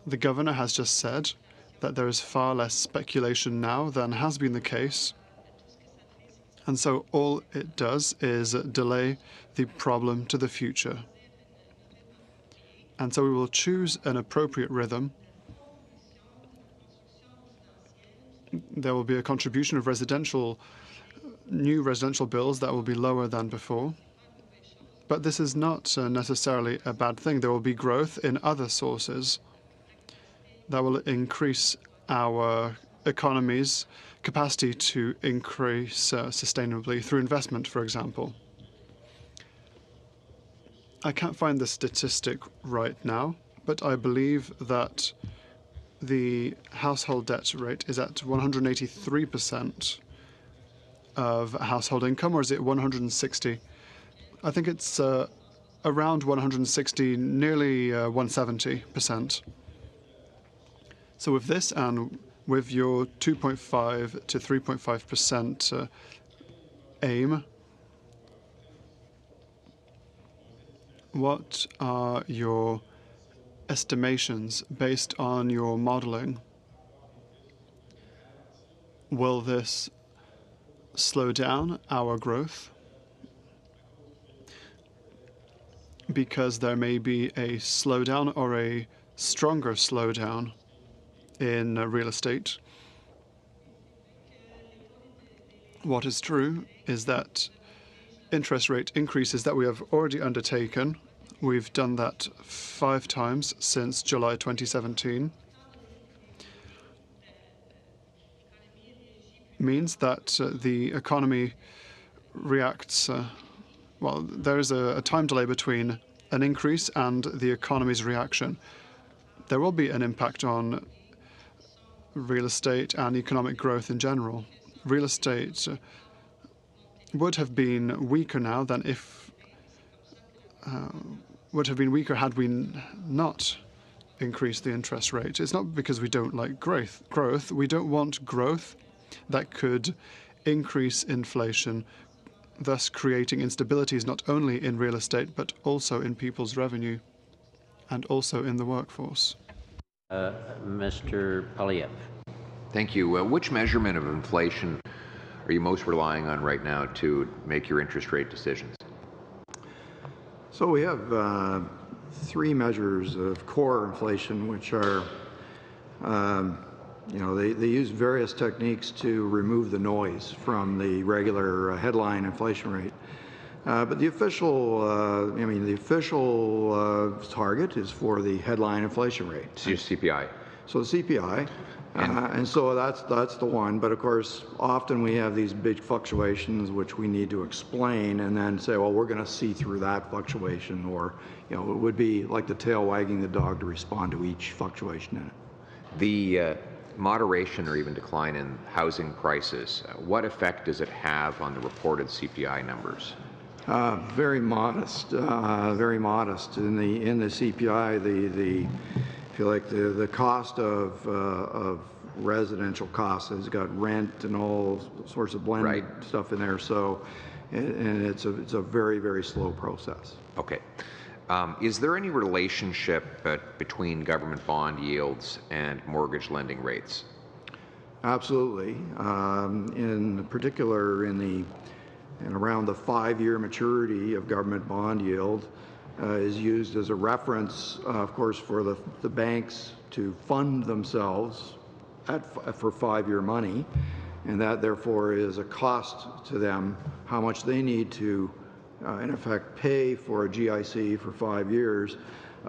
The governor has just said that there is far less speculation now than has been the case. And so all it does is delay the problem to the future. And so we will choose an appropriate rhythm. There will be a contribution of new residential bills that will be lower than before. But this is not necessarily a bad thing. There will be growth in other sources that will increase our economy's capacity to increase sustainably through investment, for example. I can't find the statistic right now, but I believe that the household debt rate is at 183% of household income, or is it 160? I think it's around 160, nearly 170%. So with this and with your 2.5 to 3.5% aim, what are your estimations based on your modeling? Will this slow down our growth? Because there may be a slowdown or a stronger slowdown in real estate. What is true is that interest rate increases that we have already undertaken, we've done that 5 times since July 2017, means that the economy reacts, well, there is a time delay between an increase and the economy's reaction. There will be an impact on real estate and economic growth in general. Real estate would have been weaker now than would have been weaker had we not increased the interest rate. It's not because we don't like growth. We don't want growth that could increase inflation, thus creating instabilities not only in real estate but also in people's revenue and also in the workforce. Mr. Polyev. Thank you. Which measurement of inflation are you most relying on right now to make your interest rate decisions? So we have 3 measures of core inflation, which are, they use various techniques to remove the noise from the regular headline inflation rate. But the official, target is for the headline inflation rate. So your CPI. So the CPI. And so that's the one. But of course, often we have these big fluctuations which we need to explain and then say, well, we're going to see through that fluctuation, or it would be like the tail wagging the dog to respond to each fluctuation in it. The moderation or even decline in housing prices, what effect does it have on the reported CPI numbers? Very modest. Very modest. In the CPI, if you like, the cost of residential costs has got rent and all sorts of blended stuff in there. So, and it's a very, very slow process. Okay. Is there any relationship between government bond yields and mortgage lending rates? Absolutely. In particular, in around the 5-year maturity of government bond yield is used as a reference, of course, for the banks to fund themselves for 5-year money, and that therefore is a cost to them, how much they need to in effect pay for a GIC for 5 years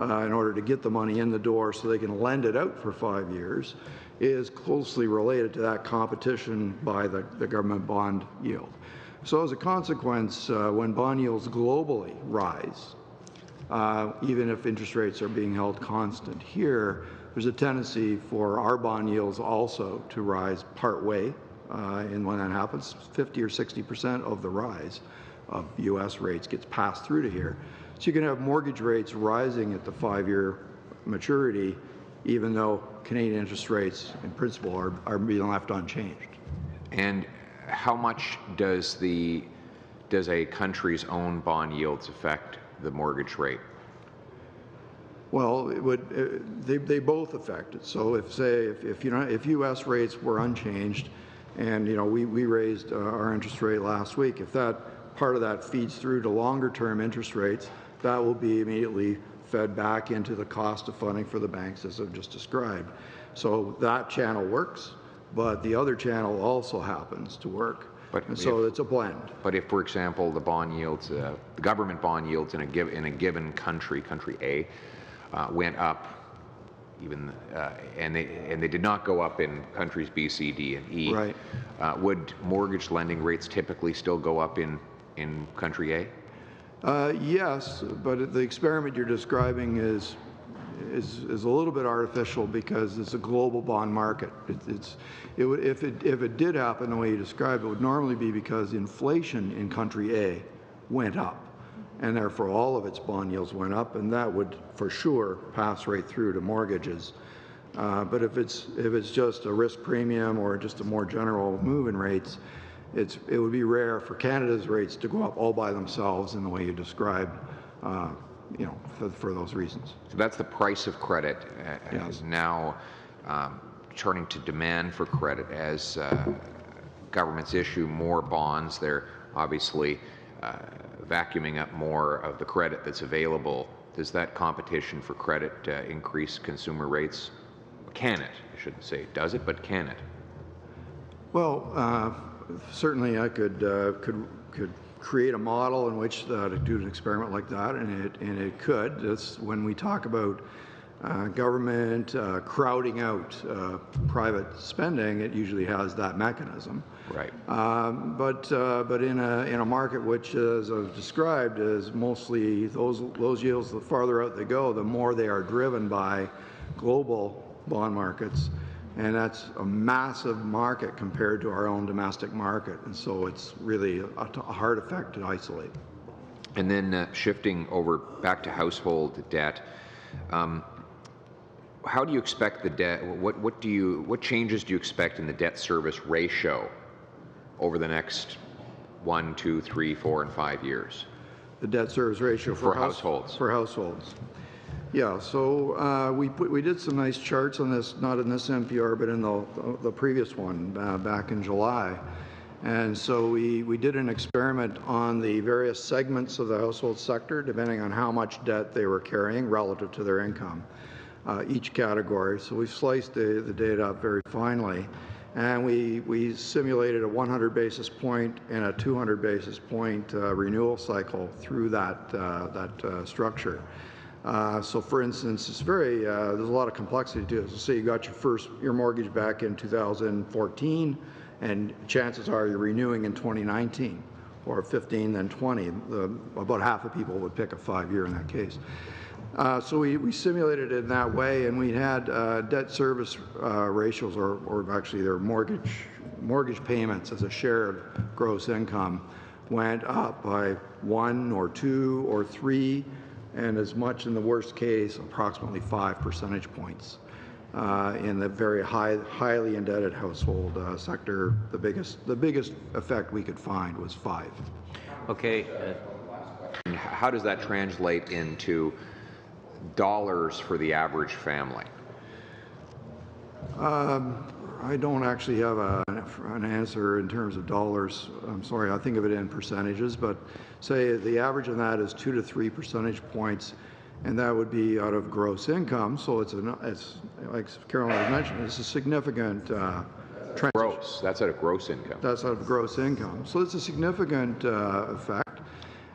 in order to get the money in the door so they can lend it out for 5 years, is closely related to that competition by the government bond yield. So as a consequence, when bond yields globally rise, even if interest rates are being held constant here, there's a tendency for our bond yields also to rise part way. And when that happens, 50 or 60% of the rise of U.S. rates gets passed through to here. So you can have mortgage rates rising at the 5-year maturity, even though Canadian interest rates in principle are being left unchanged. And how much does a country's own bond yields affect the mortgage rate? Well, they both affect it. So if U.S. rates were unchanged, and we raised our interest rate last week, if that part of that feeds through to longer-term interest rates, that will be immediately fed back into the cost of funding for the banks, as I've just described. So that channel works, but the other channel also happens to work. And so it's a blend. But if, for example, the bond yields, the government bond yields in a given country, country A, went up, and they did not go up in countries B, C, D, and E. Right. Would mortgage lending rates typically still go up in country A? Yes, but the experiment you're describing is a little bit artificial because it's a global bond market. If it did happen the way you described, it would normally be because inflation in country A went up, and therefore all of its bond yields went up, and that would for sure pass right through to mortgages. But if it's just a risk premium or just a more general move in rates, it would be rare for Canada's rates to go up all by themselves in the way you described. For those reasons. So that's the price of credit is now turning to demand for credit as governments issue more bonds. They're obviously vacuuming up more of the credit that's available. Does that competition for credit increase consumer rates? Can it? I shouldn't say does it, but can it? Well, certainly I could create a model in which to do an experiment like that, and it could. That's when we talk about government crowding out private spending. It usually has that mechanism. Right. But in a market which, as I've described, is mostly those yields, the farther out they go, the more they are driven by global bond markets. And that's a massive market compared to our own domestic market. And so it's really a hard effect to isolate. And then shifting over back to household debt, how do you expect the debt, what changes do you expect in the debt service ratio over the next 1, 2, 3, 4, and 5 years? The debt service ratio for households. For households. Yeah, so we did some nice charts on this, not in this NPR, but in the previous one back in July. And so we did an experiment on the various segments of the household sector, depending on how much debt they were carrying relative to their income, each category. So we sliced the data up very finely. And we simulated a 100 basis point and a 200 basis point renewal cycle through that structure. So, for instance, it's there's a lot of complexity to it. So, say you got your mortgage back in 2014, and chances are you're renewing in 2019, or 15, then 20. About half of people would pick a 5-year in that case. So we simulated it in that way, and we had debt service ratios, or actually their mortgage payments as a share of gross income went up by 1 or 2 or 3. And as much in the worst case, approximately 5 percentage points. In the very highly indebted household sector, the biggest effect we could find was 5. Okay. How does that translate into dollars for the average family? I don't actually have an answer in terms of dollars. I'm sorry, I think of it in percentages, but say the average on that is 2 to 3 percentage points, and that would be out of gross income. So it's like Caroline mentioned, it's a significant transition. Gross. That's out of gross income. That's out of gross income. So it's a significant effect.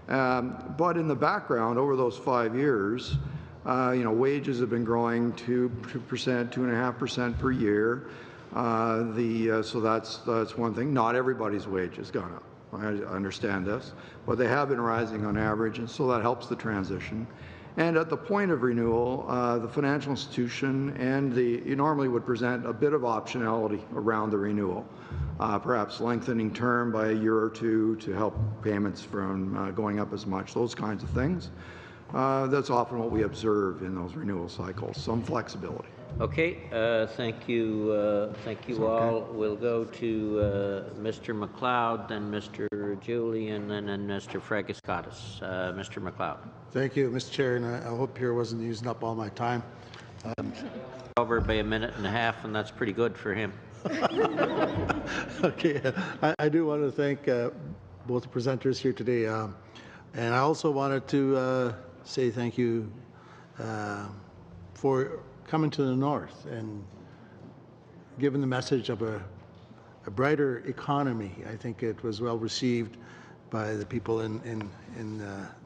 But in the background, over those 5 years, wages have been growing 2%, 2.5% per year. So that's one thing. Not everybody's wage has gone up. I understand this, but they have been rising on average, and so that helps the transition. And at the point of renewal, the financial institution you normally would present a bit of optionality around the renewal, perhaps lengthening term by a year or 2 to help payments from going up as much, those kinds of things. That's often what we observe in those renewal cycles, some flexibility. Okay, thank you all. Okay. We'll go to Mr. McLeod, then Mr. Julian, and then Mr. Fragaskatis. Mr. McLeod. Thank you, Mr. Chair, and I hope Pierre wasn't using up all my time. Over by a minute and a half, and that's pretty good for him. Okay, I do want to thank both the presenters here today, and I also wanted to say thank you for coming to the north and giving the message of a brighter economy. I think it was well received by the people in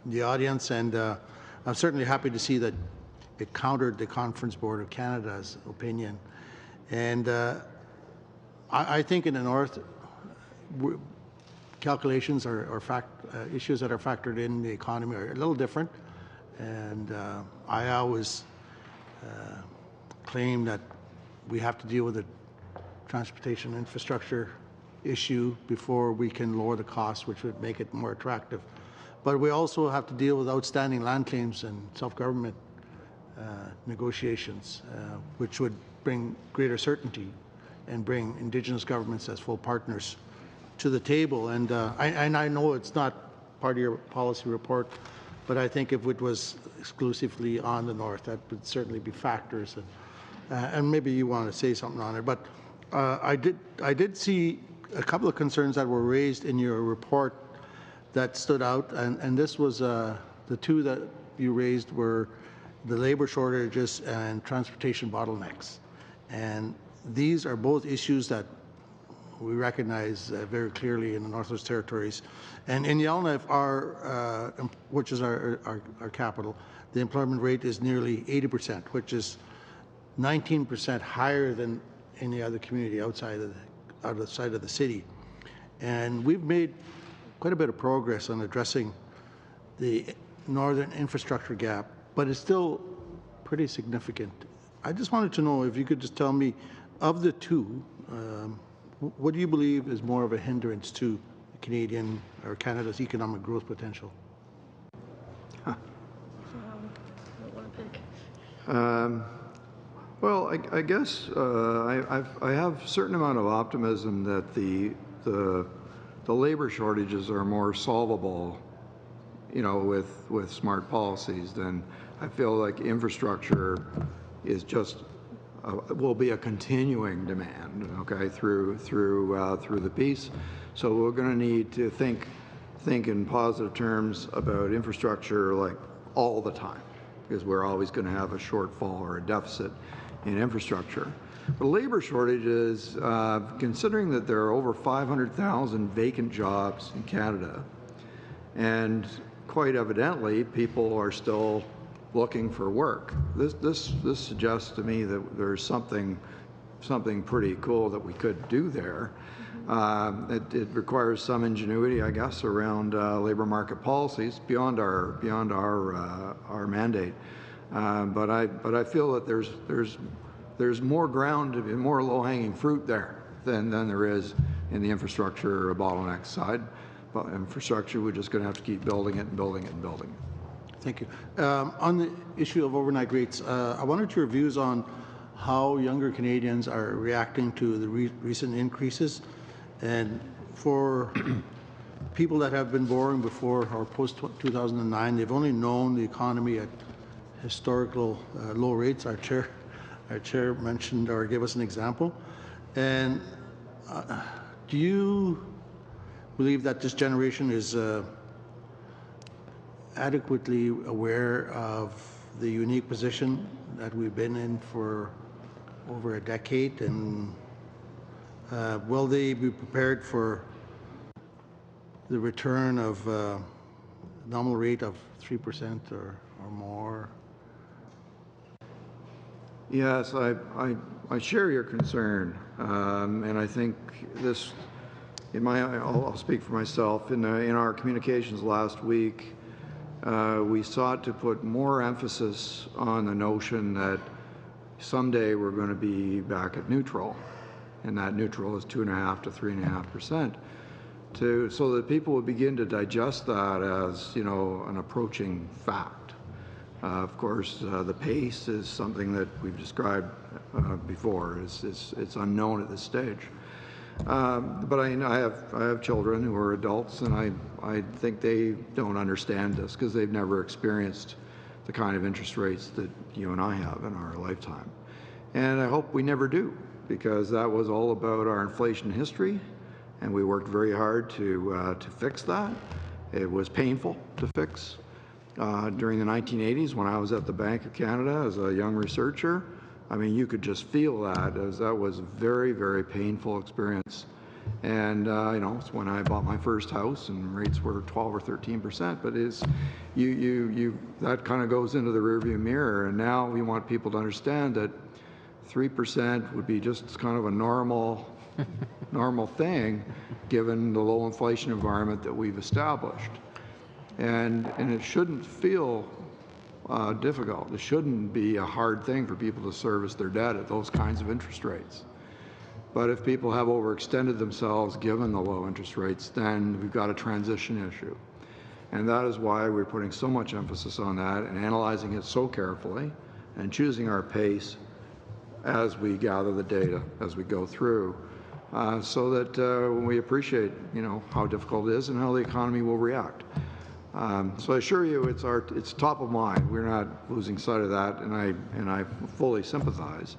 the audience, and I'm certainly happy to see that it countered the Conference Board of Canada's opinion. And I think in the North, calculations or issues that are factored in the economy are a little different. And I always claim that we have to deal with the transportation infrastructure issue before we can lower the cost, which would make it more attractive. But we also have to deal with outstanding land claims and self-government negotiations, which would bring greater certainty and bring Indigenous governments as full partners to the table. And I know it's not part of your policy report, but I think if it was exclusively on the North, that would certainly be factors. And maybe you want to say something on it. But I did see a couple of concerns that were raised in your report that stood out, and this was the two that you raised were the labor shortages and transportation bottlenecks. And these are both issues that we recognize very clearly in the Northwest Territories. And in Yellowknife, which is our capital, the employment rate is nearly 80%, which is 19% higher than any other community outside of the city. And we've made quite a bit of progress on addressing the northern infrastructure gap, but it's still pretty significant. I just wanted to know if you could just tell me, of the two, what do you believe is more of a hindrance to Canadian or Canada's economic growth potential? Well, I guess I have a certain amount of optimism that the labor shortages are more solvable, with smart policies than I feel like infrastructure is just will be a continuing demand, okay, through the piece. So we're going to need to think in positive terms about infrastructure like all the time, because we're always going to have a shortfall or a deficit in infrastructure. But labor shortages, considering that there are over 500,000 vacant jobs in Canada, and quite evidently people are still looking for work. This suggests to me that there's something pretty cool that we could do there. It requires some ingenuity, I guess, around labor market policies beyond our mandate. But I feel that there's more ground and more low-hanging fruit there than there is in the infrastructure bottleneck side. But infrastructure, we're just going to have to keep building it and building it and building it. Thank you. On the issue of overnight rates, I wanted your views on how younger Canadians are reacting to the recent increases. And for people that have been born before or post-2009, they've only known the economy at historical low rates. Our chair mentioned or gave us an example. And do you believe that this generation is adequately aware of the unique position that we've been in for over a decade, and will they be prepared for the return of nominal rate of 3% or more? Yes, I share your concern, and I think this. I'll speak for myself. In our communications last week, we sought to put more emphasis on the notion that someday we're going to be back at neutral, and that neutral is 2.5% to 3.5%, so that people would begin to digest that as an approaching fact. Of course, the pace is something that we've described before. It's unknown at this stage. But I have children who are adults, and I think they don't understand this because they've never experienced the kind of interest rates that you and I have in our lifetime. And I hope we never do, because that was all about our inflation history, and we worked very hard to fix that. It was painful to fix. During the 1980s, when I was at the Bank of Canada as a young researcher, I mean, you could just feel that, as that was a very, very painful experience And it's when I bought my first house and rates were 12 or 13%, but that kind of goes into the rearview mirror. And now we want people to understand that 3% would be just kind of a normal thing given the low inflation environment that we've established. And it shouldn't feel difficult. It shouldn't be a hard thing for people to service their debt at those kinds of interest rates. But if people have overextended themselves given the low interest rates, then we've got a transition issue. And that is why we're putting so much emphasis on that and analyzing it so carefully and choosing our pace as we gather the data, as we go through, so that we appreciate, how difficult it is and how the economy will react. So I assure you it's top of mind. We're not losing sight of that, and I fully sympathize.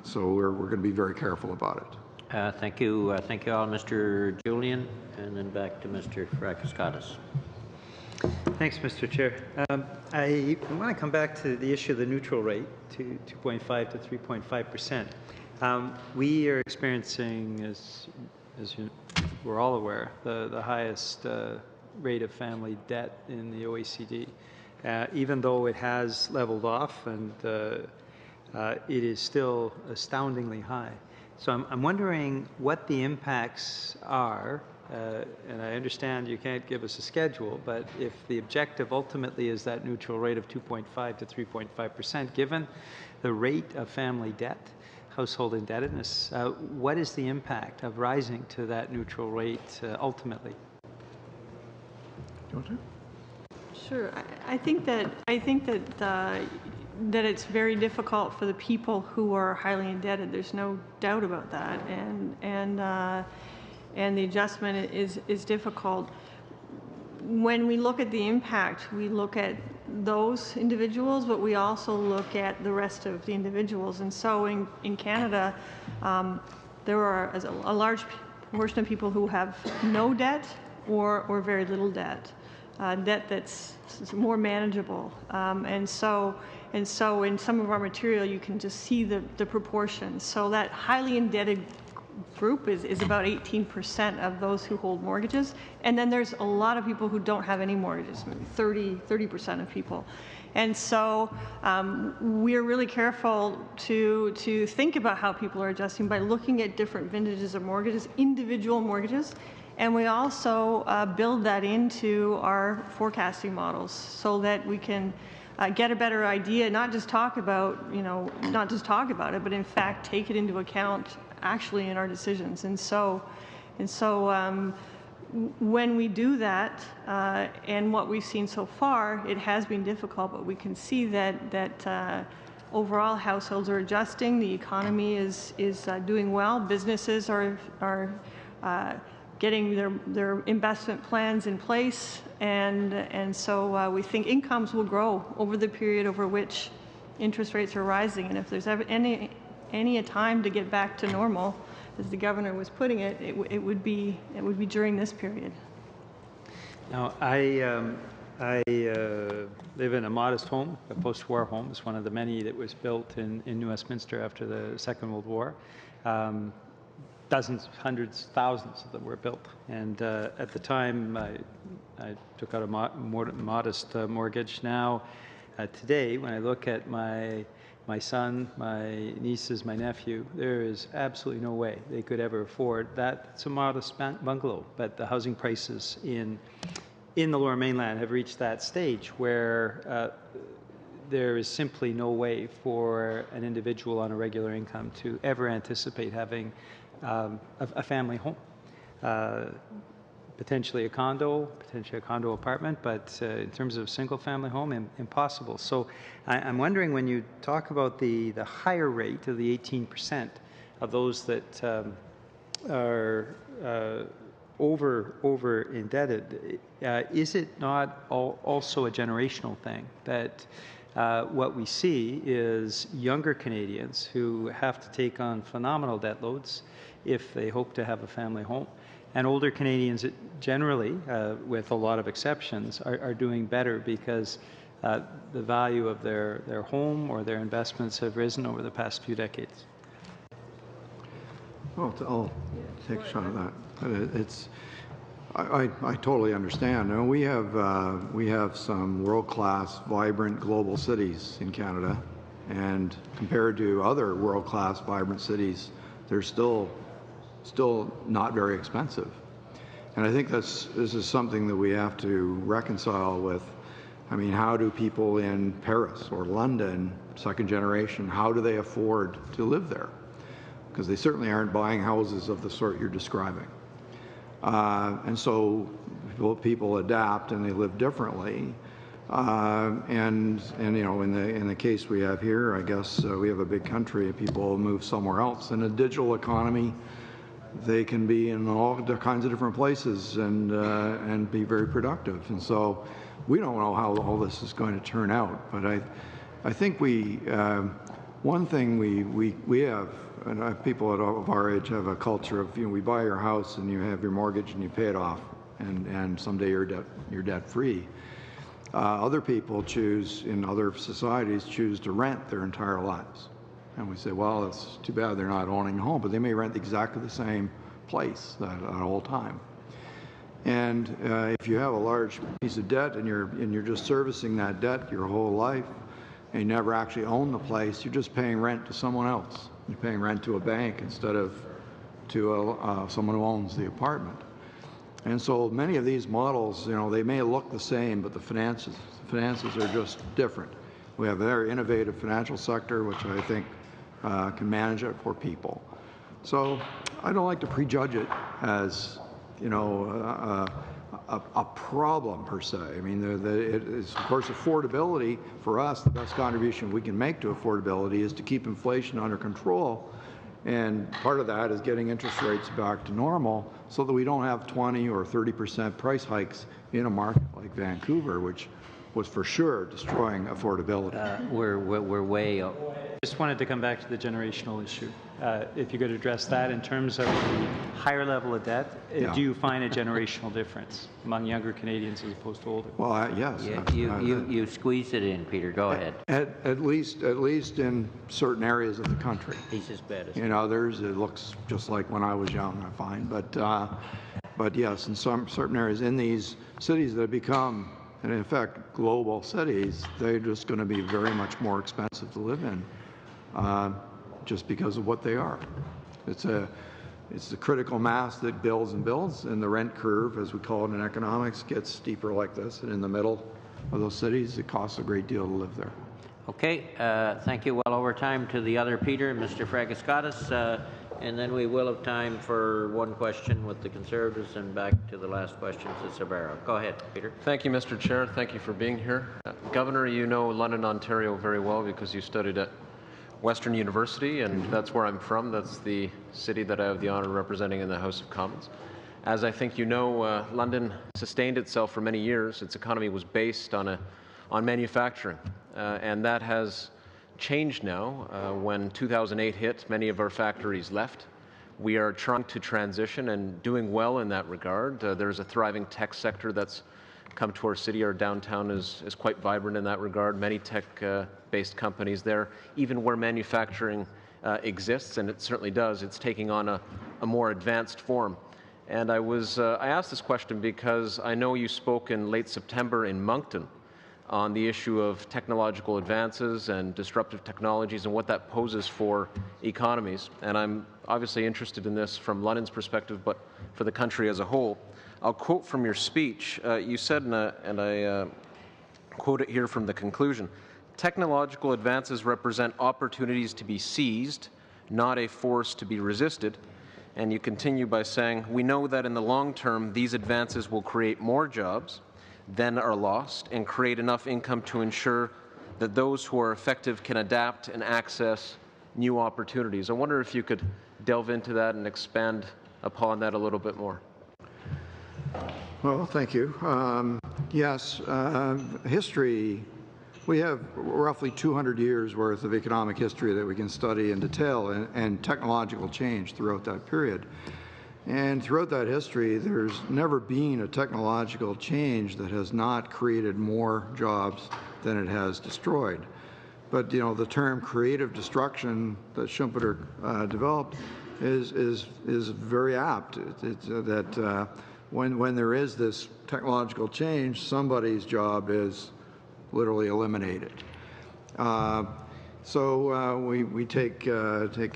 So we're going to be very careful about it. Thank you. Thank you all, Mr. Julian, and then back to Mr. Frakaskatis. Thanks, Mr. Chair. I want to come back to the issue of the neutral rate, to 2.5 to 3.5%. We are experiencing, as we're all aware, the highest rate of family debt in the OECD, even though it has leveled off, and it is still astoundingly high. So I'm wondering what the impacts are, and I understand you can't give us a schedule, but if the objective ultimately is that neutral rate of 2.5 to 3.5%, given the rate of family debt, household indebtedness, what is the impact of rising to that neutral rate ultimately? Do you want to? Sure. I think that it's very difficult for the people who are highly indebted. There's no doubt about that, and the adjustment is difficult. When we look at the impact, we look at those individuals, but we also look at the rest of the individuals. And so in Canada, there are a large portion of people who have no debt or very little debt. Debt that's more manageable, and so in some of our material you can just see the proportions. So that highly indebted group is about 18% of those who hold mortgages, and then there's a lot of people who don't have any mortgages, maybe 30% of people. And so we're really careful to think about how people are adjusting by looking at different vintages of mortgages, individual mortgages. And we also build that into our forecasting models so that we can get a better idea, not just talk about it, but in fact take it into account actually in our decisions. And so when we do that, and what we've seen so far, it has been difficult, but we can see that overall households are adjusting. The economy is doing well. Businesses are getting their investment plans in place, and so we think incomes will grow over the period over which interest rates are rising. And if there's ever any time to get back to normal, as the governor was putting it, it would be during this period. Now, I live in a modest home, a post-war home. It's one of the many that was built in New Westminster after the Second World War. Dozens, hundreds, thousands of them were built. And at the time, I took out a modest mortgage. Now, today, when I look at my son, my nieces, my nephew, there is absolutely no way they could ever afford that. It's a modest bungalow, but the housing prices in the Lower Mainland have reached that stage where there is simply no way for an individual on a regular income to ever anticipate having a family home, potentially a condo apartment, but in terms of a single family home, impossible. So I'm wondering, when you talk about the higher rate of the 18% of those that are over indebted, is it not also a generational thing that what we see is younger Canadians who have to take on phenomenal debt loads if they hope to have a family home, and older Canadians generally, with a lot of exceptions, are doing better because the value of their home or their investments have risen over the past few decades? Well, I'll take a shot at that. But I totally understand. And we have some world-class, vibrant global cities in Canada, and compared to other world-class, vibrant cities, they're still not very expensive. And I think this is something that we have to reconcile with. I mean, how do people in Paris or London, second generation, how do they afford to live there? Because they certainly aren't buying houses of the sort you're describing. And so people adapt and they live differently. And you know, in the case we have here, I guess we have a big country. People move somewhere else. In a digital economy, they can be in all kinds of different places and be very productive. And so we don't know how all this is going to turn out. But I think one thing we have, and people of our age have a culture of, you know, we buy your house and you have your mortgage and you pay it off, and someday you're debt free. Other people in other societies choose to rent their entire lives. And we say, well, it's too bad they're not owning a home, but they may rent exactly the same place at all time. And if you have a large piece of debt and you're just servicing that debt your whole life, and you never actually own the place, you're just paying rent to someone else. You're paying rent to a bank instead of to someone who owns the apartment. And so many of these models, you know, they may look the same, but the finances are just different. We have a very innovative financial sector, which I think can manage it for people. So I don't like to prejudge it as, you know, a problem per se. I mean, it is, of course, affordability for us. The best contribution we can make to affordability is to keep inflation under control, and part of that is getting interest rates back to normal, so that we don't have 20 or 30% price hikes in a market like Vancouver, which was for sure destroying affordability. We're way up. Just wanted to come back to the generational issue. If you could address that in terms of the higher level of debt, do you find a generational difference among younger Canadians as opposed to older? Well, yes. Yeah, you squeezed it in, Peter. Go ahead. At least in certain areas of the country. He's as bad as in others. It looks just like when I was young, I find. But yes, in certain areas, in these cities that have become, and in fact, global cities, they're just going to be very much more expensive to live in, just because of what they are. It's the critical mass that builds and builds, and the rent curve, as we call it in economics, gets steeper like this. And in the middle of those cities, it costs a great deal to live there. Okay, thank you. Well over time to the other Peter, Mr. Fragaskatis, and then we will have time for one question with the Conservatives and back to the last question to Sabaro. Go ahead, Peter. Thank you, Mr. Chair. Thank you for being here. Governor, you know London, Ontario very well because you studied at Western University, and that's where I'm from. That's the city that I have the honor of representing in the House of Commons. As I think you know, London sustained itself for many years. Its economy was based on manufacturing, and that has changed now. When 2008 hit, many of our factories left. We are trying to transition and doing well in that regard. There's a thriving tech sector that's come to our city. Our downtown is quite vibrant in that regard. Many tech-based companies there, even where manufacturing exists, and it certainly does, it's taking on a more advanced form. And I asked this question because I know you spoke in late September in Moncton on the issue of technological advances and disruptive technologies and what that poses for economies. And I'm obviously interested in this from London's perspective, but for the country as a whole. I'll quote from your speech. You said, and I quote it here from the conclusion, "Technological advances represent opportunities to be seized, not a force to be resisted." And you continue by saying, "We know that in the long term, these advances will create more jobs than are lost and create enough income to ensure that those who are effective can adapt and access new opportunities." I wonder if you could delve into that and expand upon that a little bit more. Well, thank you. Yes, history, we have roughly 200 years worth of economic history that we can study in detail, and technological change throughout that period. And throughout that history, there's never been a technological change that has not created more jobs than it has destroyed. But, you know, the term creative destruction that Schumpeter developed, is very apt. That when there is this technological change, somebody's job is literally eliminated. So we take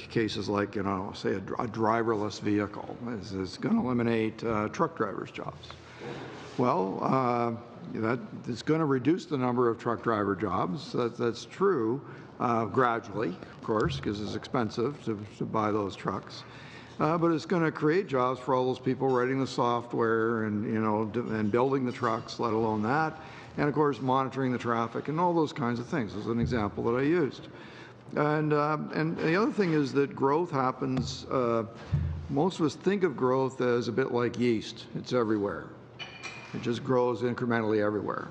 cases like, you know, say a driverless vehicle is going to eliminate truck drivers' jobs. Well, that is going to reduce the number of truck driver jobs. That's true, gradually, of course, because it's expensive to buy those trucks. But it's going to create jobs for all those people writing the software and, you know, and building the trucks, let alone that. And of course, monitoring the traffic and all those kinds of things is an example that I used. And the other thing is that growth happens, most of us think of growth as a bit like yeast. It's everywhere. It just grows incrementally everywhere.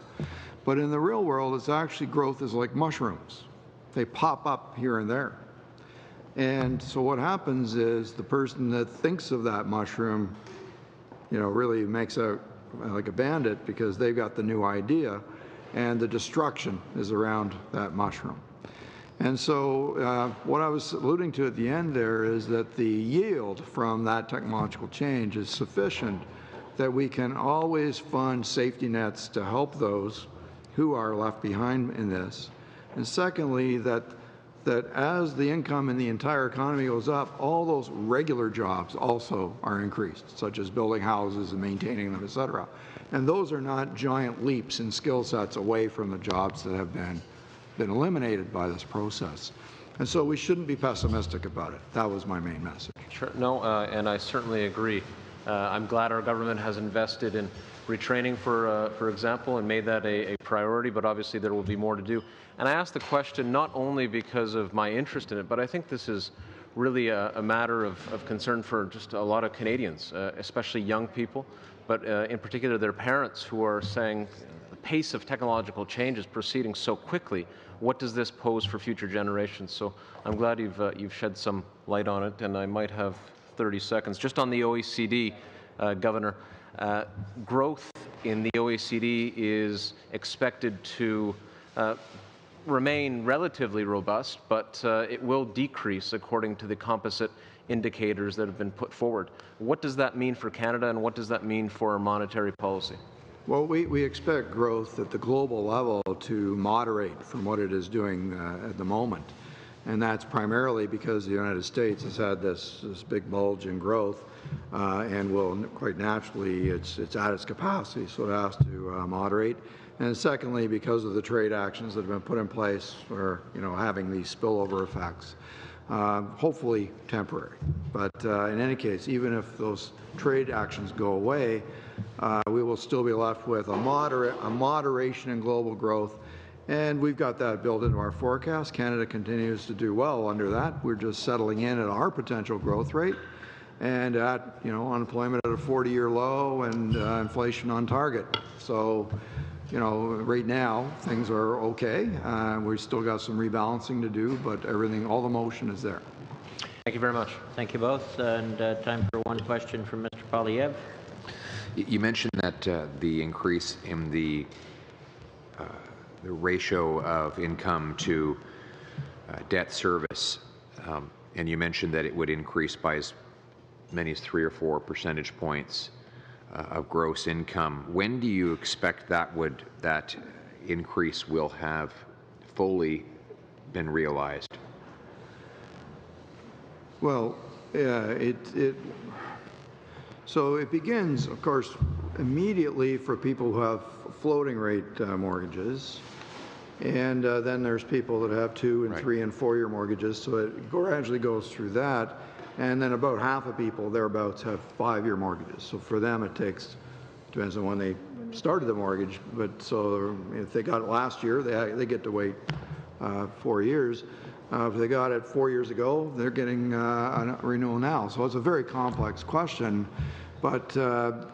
But in the real world, it's actually growth is like mushrooms. They pop up here and there. And so what happens is the person that thinks of that mushroom, you know, really makes out like a bandit because they've got the new idea, and the destruction is around that mushroom. And so what I was alluding to at the end there is that the yield from that technological change is sufficient that we can always fund safety nets to help those who are left behind in this. And secondly, that as the income in the entire economy goes up, all those regular jobs also are increased, such as building houses and maintaining them, et cetera. And those are not giant leaps in skill sets away from the jobs that have been eliminated by this process. And so we shouldn't be pessimistic about it. That was my main message. Sure. No, and I certainly agree. I'm glad our government has invested in retraining, for example, and made that a priority, but obviously there will be more to do. And I ask the question not only because of my interest in it, but I think this is really a matter of concern for just a lot of Canadians, especially young people, but in particular their parents who are saying the pace of technological change is proceeding so quickly. What does this pose for future generations? So I'm glad you've shed some light on it, and I might have 30 seconds. Just on the OECD, Governor, growth in the OECD is expected to remain relatively robust, but it will decrease according to the composite indicators that have been put forward. What does that mean for Canada, and what does that mean for monetary policy? Well, we expect growth at the global level to moderate from what it is doing at the moment. And that's primarily because the United States has had this big bulge in growth and will quite naturally, it's at its capacity, so it has to moderate. And secondly, because of the trade actions that have been put in place for, you know, having these spillover effects, hopefully temporary. But in any case, even if those trade actions go away, we will still be left with a moderation in global growth. And we've got that built into our forecast. Canada continues to do well under that. We're just settling in at our potential growth rate and at, you know, unemployment at a 40-year low and inflation on target. So, you know, right now things are okay. We've still got some rebalancing to do, but everything, all the motion is there. Thank you very much. Thank you both. And time for one question from Mr. Poilievre. You mentioned that the increase in the ratio of income to debt service, and you mentioned that it would increase by as many as 3 or 4 percentage points of gross income. When do you expect that increase will have fully been realized? Well, so it begins, of course, immediately for people who have floating rate mortgages, and then there's people that have 2 and 3 and 4 year mortgages, so it gradually goes through that, and then about half of people thereabouts have 5-year mortgages. So for them it depends on when they started the mortgage, but so if they got it last year, they get to wait 4 years. If they got it 4 years ago, they're getting a renewal now. So it's a very complex question. But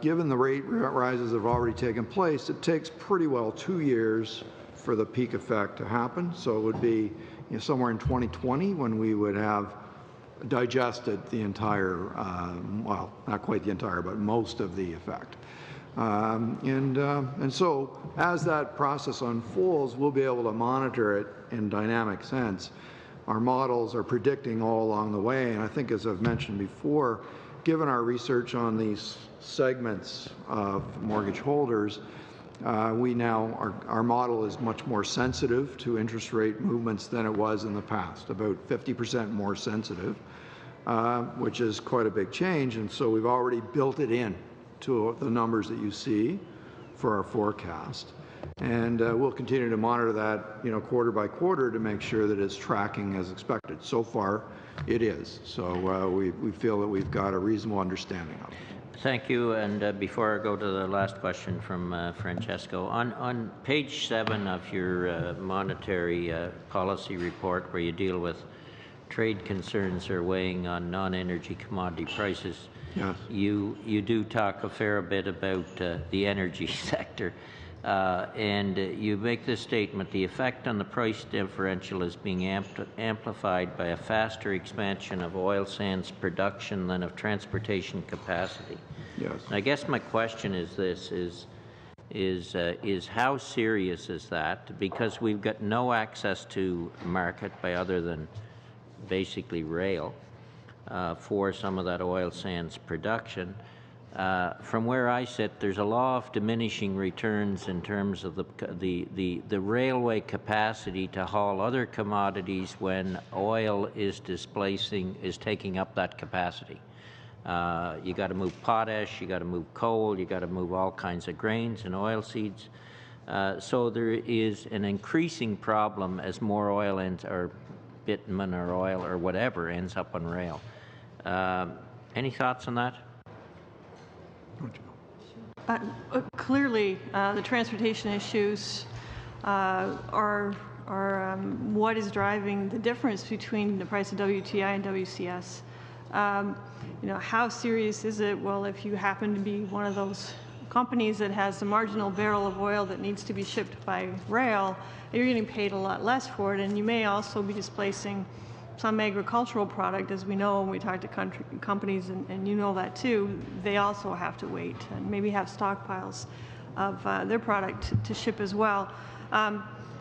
given the rate rises that have already taken place, it takes pretty well 2 years for the peak effect to happen. So it would be, you know, somewhere in 2020 when we would have digested the entire, well, not quite the entire, but most of the effect. And so as that process unfolds, we'll be able to monitor it in dynamic sense. our models are predicting all along the way. And I think, as I've mentioned before, given our research on these segments of mortgage holders, our model is much more sensitive to interest rate movements than it was in the past, about 50% more sensitive, which is quite a big change. And so we've already built it in to the numbers that you see for our forecast. And we'll continue to monitor that, quarter by quarter to make sure that it's tracking as expected. So far, it is. So we feel that we've got a reasonable understanding of it. Thank you. And before I go to the last question from Francesco, on page 7 of your monetary policy report, where you deal with trade concerns are weighing on non-energy commodity prices, yes, you do talk a fair bit about the energy sector. And you make this statement: the effect on the price differential is being amplified by a faster expansion of oil sands production than of transportation capacity. Yes. And I guess my question is this: is how serious is that? Because we've got no access to market by other than basically rail for some of that oil sands production. From where I sit, there's a law of diminishing returns in terms of the railway capacity to haul other commodities when oil is taking up that capacity. You got to move potash, you got to move coal, you got to move all kinds of grains and oil seeds. So there is an increasing problem as more oil or bitumen or oil or whatever ends up on rail. Any thoughts on that? Clearly, the transportation issues are what is driving the difference between the price of WTI and WCS. How serious is it? Well, if you happen to be one of those companies that has the marginal barrel of oil that needs to be shipped by rail, you're getting paid a lot less for it, and you may also be displacing some agricultural product. As we know when we talk to companies, and you know that too, they also have to wait and maybe have stockpiles of their product to ship as well.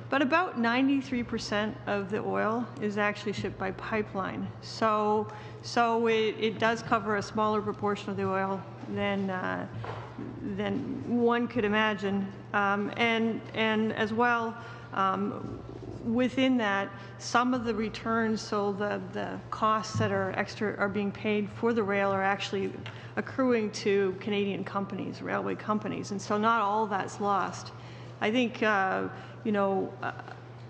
But about 93% of the oil is actually shipped by pipeline. So it does cover a smaller proportion of the oil than one could imagine. And as well, within that, some of the returns, so the costs that are extra are being paid for the rail are actually accruing to Canadian companies, railway companies, and so not all that's lost. I think a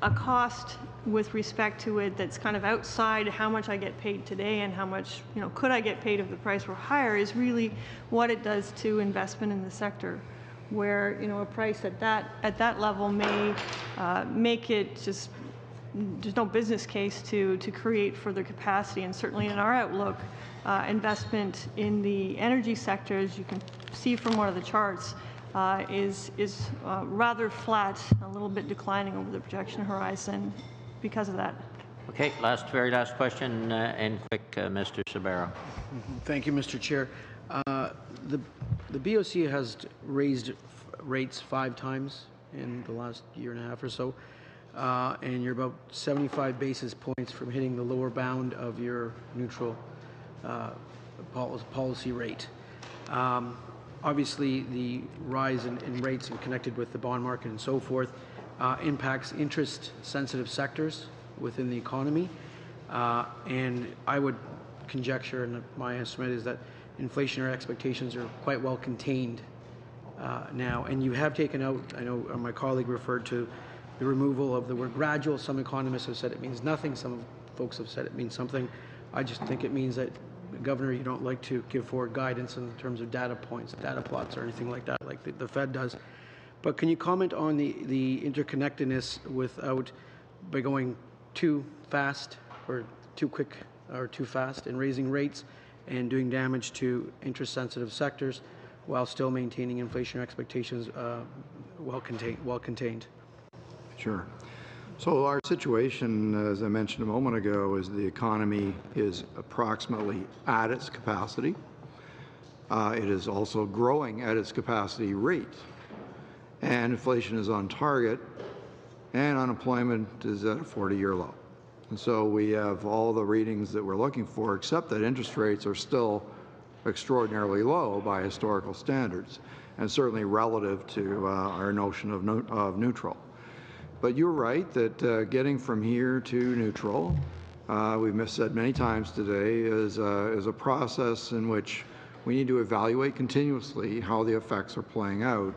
cost with respect to it that's kind of outside how much I get paid today and how much could I get paid if the price were higher is really what it does to investment in the sector, where a price at that level may make it just there's no business case to create further capacity. And certainly in our outlook, investment in the energy sector, as you can see from one of the charts, is rather flat, a little bit declining over the projection horizon because of that. Okay, very last question, and quick, Mr. Sabero. Thank you, Mr. Chair. The BOC has raised rates 5 times in the last year and a half or so, and you're about 75 basis points from hitting the lower bound of your neutral policy rate. Obviously, the rise in rates and connected with the bond market and so forth impacts interest-sensitive sectors within the economy, and I would conjecture, and my estimate is that inflationary expectations are quite well contained now. And you have taken out, I know my colleague referred to the removal of the word gradual. Some economists have said it means nothing. Some folks have said it means something. I just think it means that, Governor, you don't like to give forward guidance in terms of data points, data plots, or anything like that, like the Fed does. But can you comment on the interconnectedness by going too fast or too quick or too fast in raising rates and doing damage to interest-sensitive sectors while still maintaining inflation expectations well contained? Sure. So our situation, as I mentioned a moment ago, is the economy is approximately at its capacity. It is also growing at its capacity rate, and inflation is on target, and unemployment is at a 40-year low. And so we have all the readings that we're looking for, except that interest rates are still extraordinarily low by historical standards, and certainly relative to our notion of neutral. But you're right that getting from here to neutral, we've said many times today, is a process in which we need to evaluate continuously how the effects are playing out.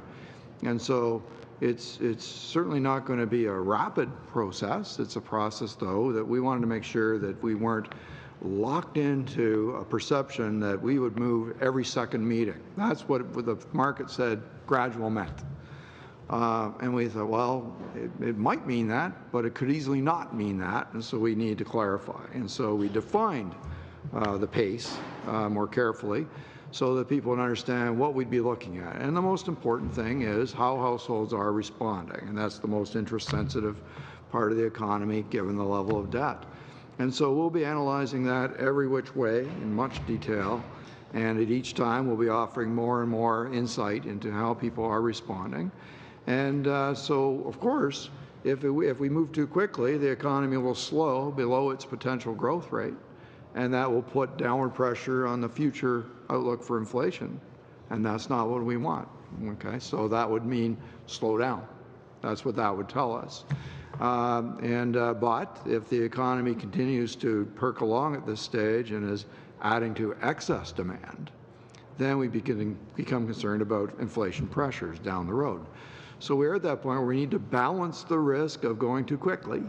And so it's certainly not going to be a rapid process. It's a process, though, that we wanted to make sure that we weren't locked into a perception that we would move every second meeting. That's what the market said gradual meant. And we thought, well, it might mean that, but it could easily not mean that, and so we need to clarify. And so we defined the pace more carefully so that people would understand what we'd be looking at. And the most important thing is how households are responding, and that's the most interest-sensitive part of the economy given the level of debt. And so we'll be analyzing that every which way in much detail, and at each time we'll be offering more and more insight into how people are responding. And so, of course, if we move too quickly, the economy will slow below its potential growth rate, and that will put downward pressure on the future outlook for inflation, and that's not what we want. Okay, so that would mean slow down. That's what that would tell us. But if the economy continues to perk along at this stage and is adding to excess demand, then we become concerned about inflation pressures down the road. So we're at that point where we need to balance the risk of going too quickly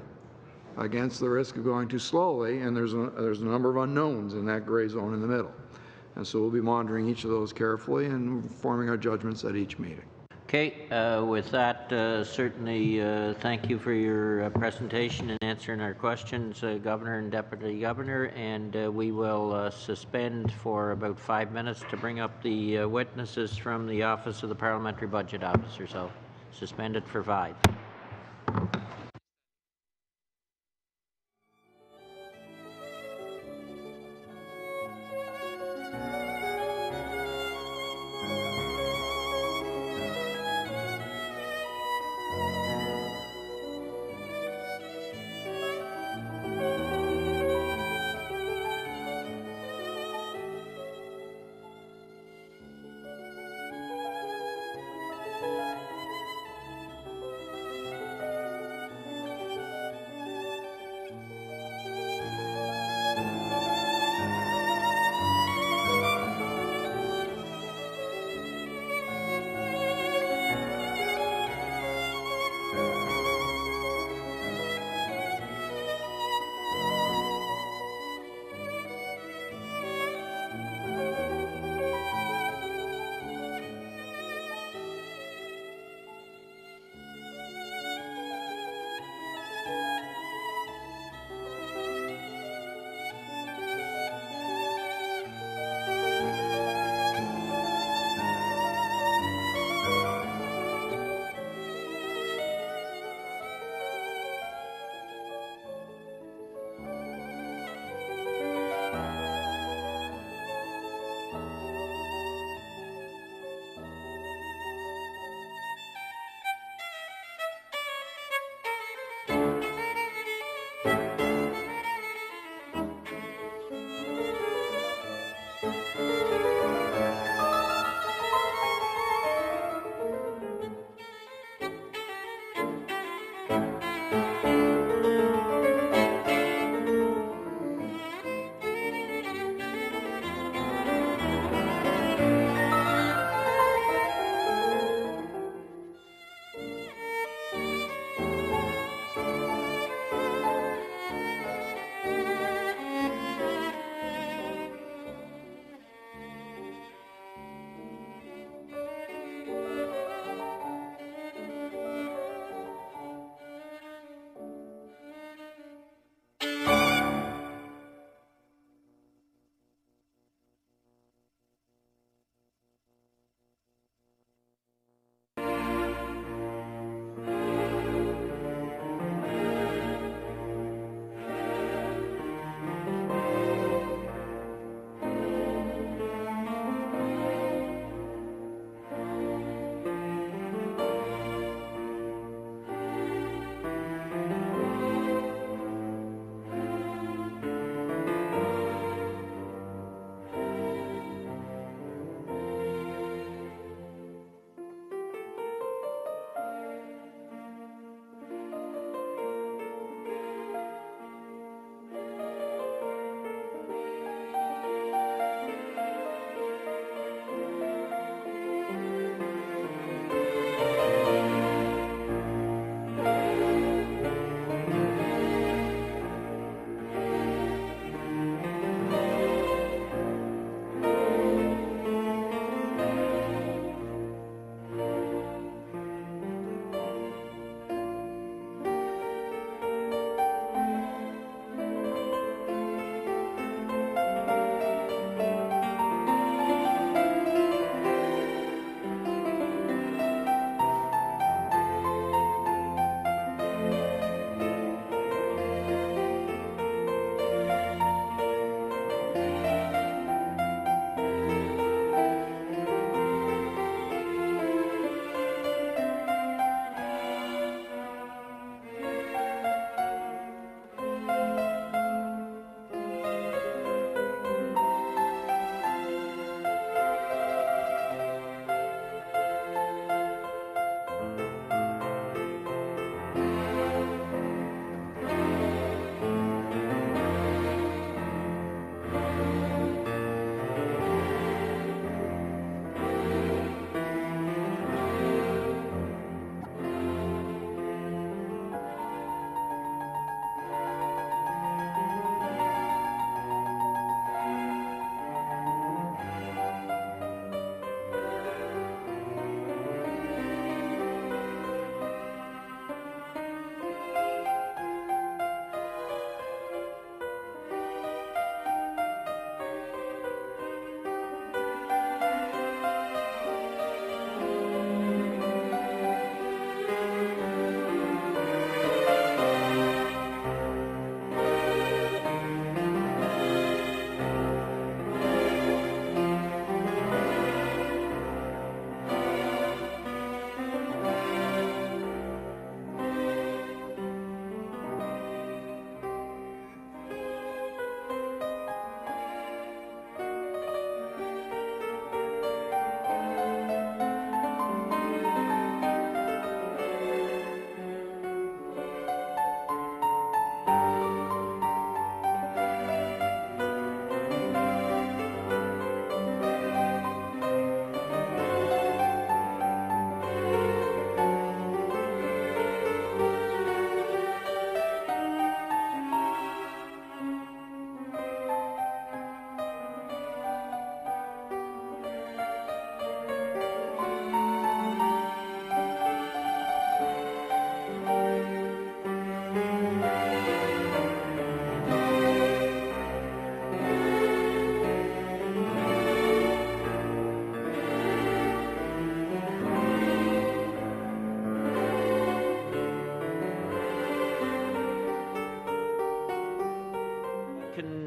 against the risk of going too slowly, and there's a number of unknowns in that gray zone in the middle. And so we'll be monitoring each of those carefully and forming our judgments at each meeting. Okay, with that, certainly thank you for your presentation and answering our questions, Governor and Deputy Governor, and we will suspend for about 5 minutes to bring up the witnesses from the Office of the Parliamentary Budget Officer. So suspended for 5.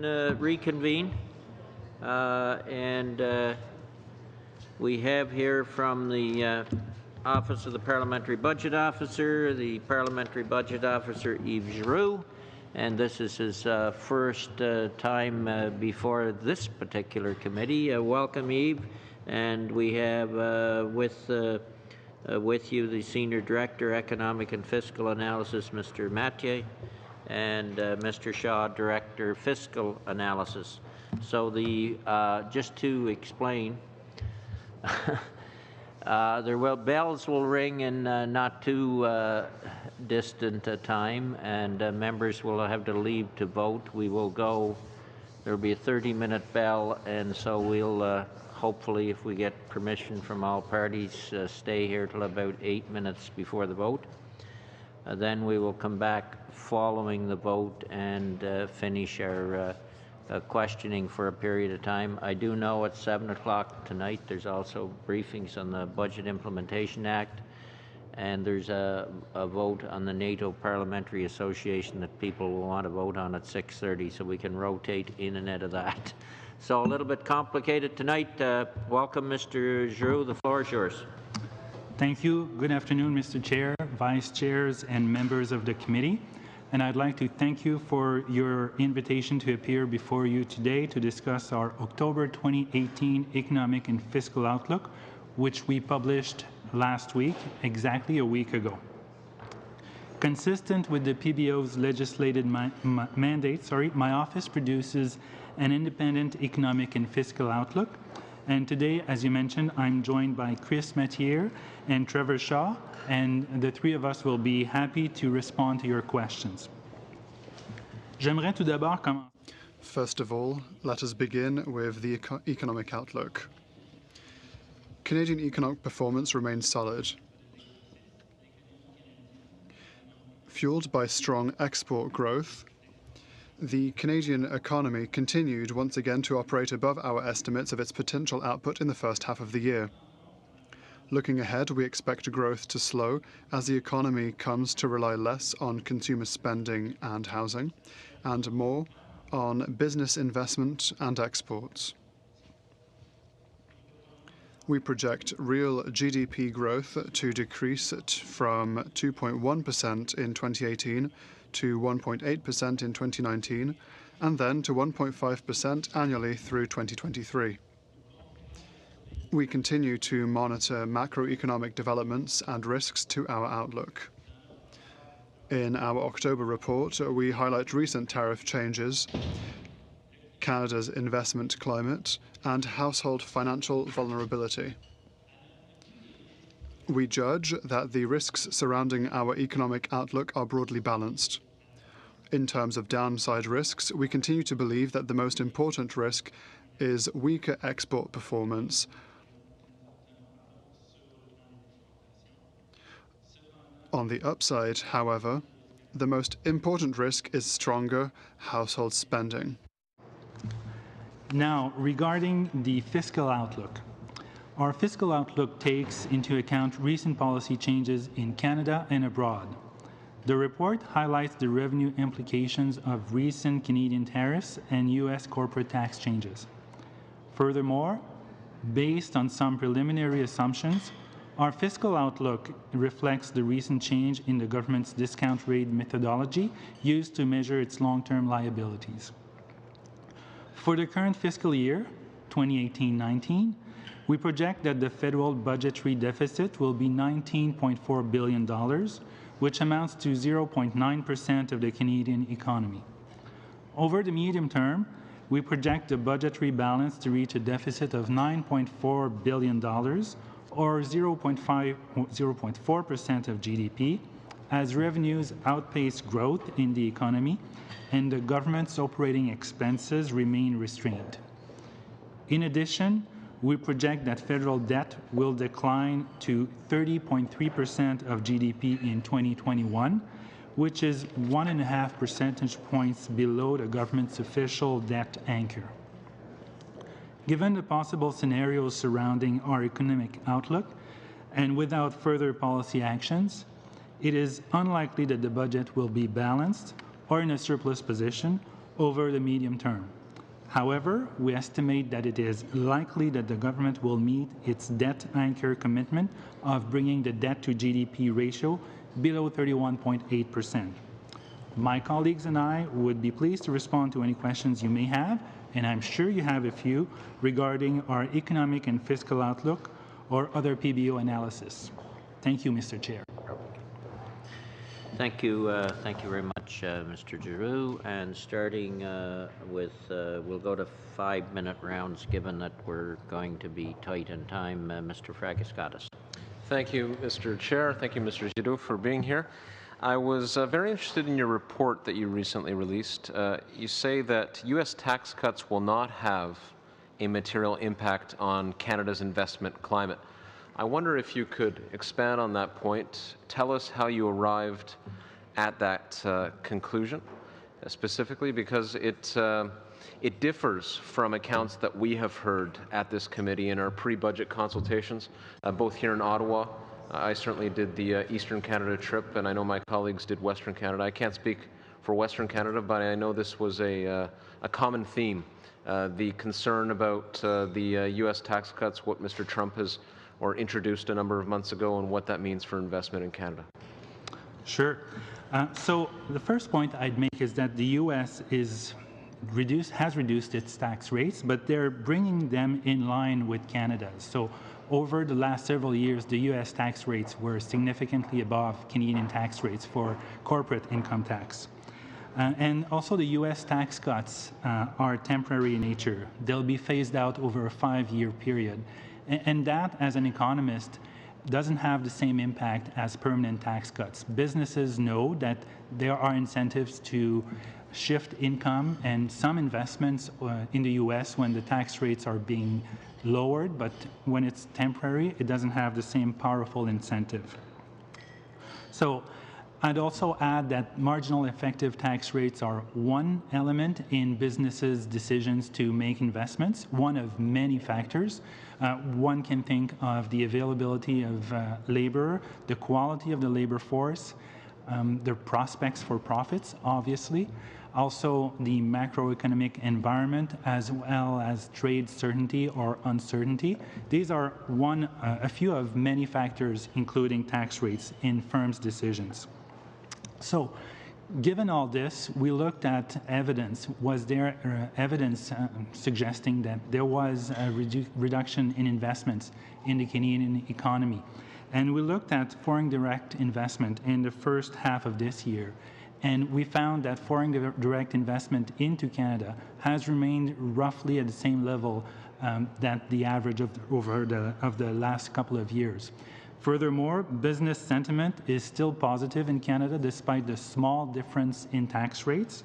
can reconvene. And we have here from the Office of the Parliamentary Budget Officer, the Parliamentary Budget Officer Yves Giroux, and this is his first time before this particular committee. Welcome, Yves. And we have with you the Senior Director, Economic and Fiscal Analysis, Mr. Mathieu, and Mr. Shaw, Director, Fiscal Analysis. So the just to explain, bells will ring in not too distant a time, and members will have to leave to vote. We will go. There will be a 30-minute bell, and so we'll hopefully, if we get permission from all parties, stay here till about 8 minutes before the vote. Then we will come back following the vote and finish our questioning for a period of time. I do know at 7 o'clock tonight there's also briefings on the Budget Implementation Act, and there's a vote on the NATO Parliamentary Association that people will want to vote on at 6:30, so we can rotate in and out of that. So a little bit complicated tonight. Welcome, Mr. Giroux. The floor is yours. Thank you. Good afternoon, Mr. Chair, Vice Chairs, and members of the committee. And I'd like to thank you for your invitation to appear before you today to discuss our October 2018 Economic and Fiscal Outlook, which we published last week, exactly a week ago. Consistent with the PBO's legislated mandate, my office produces an independent economic and fiscal outlook. And today, as you mentioned, I'm joined by Chris Mathieu and Trevor Shaw, and the three of us will be happy to respond to your questions. J'aimerais tout d'abord commencer. First of all, let us begin with the economic outlook. Canadian economic performance remains solid. Fueled by strong export growth, the Canadian economy continued once again to operate above our estimates of its potential output in the first half of the year. Looking ahead, we expect growth to slow as the economy comes to rely less on consumer spending and housing, and more on business investment and exports. We project real GDP growth to decrease from 2.1% in 2018 to 1.8% in 2019, and then to 1.5% annually through 2023. We continue to monitor macroeconomic developments and risks to our outlook. In our October report, we highlight recent tariff changes, Canada's investment climate, and household financial vulnerability. We judge that the risks surrounding our economic outlook are broadly balanced. In terms of downside risks, we continue to believe that the most important risk is weaker export performance. On the upside, however, the most important risk is stronger household spending. Now, regarding the fiscal outlook. Our fiscal outlook takes into account recent policy changes in Canada and abroad. The report highlights the revenue implications of recent Canadian tariffs and U.S. corporate tax changes. Furthermore, based on some preliminary assumptions, our fiscal outlook reflects the recent change in the government's discount rate methodology used to measure its long-term liabilities. For the current fiscal year, 2018-19, we project that the federal budgetary deficit will be $19.4 billion, which amounts to 0.9% of the Canadian economy. Over the medium term, we project the budgetary balance to reach a deficit of $9.4 billion, or 0.4% of GDP, as revenues outpace growth in the economy and the government's operating expenses remain restrained. In addition, we project that federal debt will decline to 30.3% of GDP in 2021, which is 1.5 percentage points below the government's official debt anchor. Given the possible scenarios surrounding our economic outlook, and without further policy actions, it is unlikely that the budget will be balanced or in a surplus position, over the medium term. However, we estimate that it is likely that the government will meet its debt anchor commitment of bringing the debt to GDP ratio below 31.8%. My colleagues and I would be pleased to respond to any questions you may have, and I'm sure you have a few regarding our economic and fiscal outlook or other PBO analysis. Thank you, Mr. Chair. Thank you very much, Mr. Giroux. And starting with, we'll go to 5-minute rounds, given that we're going to be tight in time. Mr. Fragaskatis. Thank you, Mr. Chair. Thank you, Mr. Giroux, for being here. I was very interested in your report that you recently released. You say that U.S. tax cuts will not have a material impact on Canada's investment climate. I wonder if you could expand on that point. Tell us how you arrived at that conclusion, specifically because it differs from accounts that we have heard at this committee in our pre-budget consultations, both here in Ottawa. I certainly did the Eastern Canada trip, and I know my colleagues did Western Canada. I can't speak for Western Canada, but I know this was a common theme, the concern about the U.S. tax cuts, what Mr. Trump has introduced a number of months ago, and what that means for investment in Canada. Sure. So the first point I'd make is that the U.S. has reduced its tax rates, but they're bringing them in line with Canada's. So over the last several years, the U.S. tax rates were significantly above Canadian tax rates for corporate income tax. And also the U.S. tax cuts are temporary in nature. They'll be phased out over a 5-year period. And that, as an economist, doesn't have the same impact as permanent tax cuts. Businesses know that there are incentives to shift income and some investments in the U.S. when the tax rates are being lowered, but when it's temporary, it doesn't have the same powerful incentive. So I'd also add that marginal effective tax rates are one element in businesses' decisions to make investments, one of many factors. One can think of the availability of labor, the quality of the labor force, the prospects for profits, obviously, also the macroeconomic environment, as well as trade certainty or uncertainty. These are a few of many factors, including tax rates, in firms' decisions. So, given all this, we looked at evidence. Was there evidence suggesting that there was a reduction in investments in the Canadian economy? And we looked at foreign direct investment in the first half of this year, and we found that foreign direct investment into Canada has remained roughly at the same level that the average of the last couple of years. Furthermore, business sentiment is still positive in Canada despite the small difference in tax rates.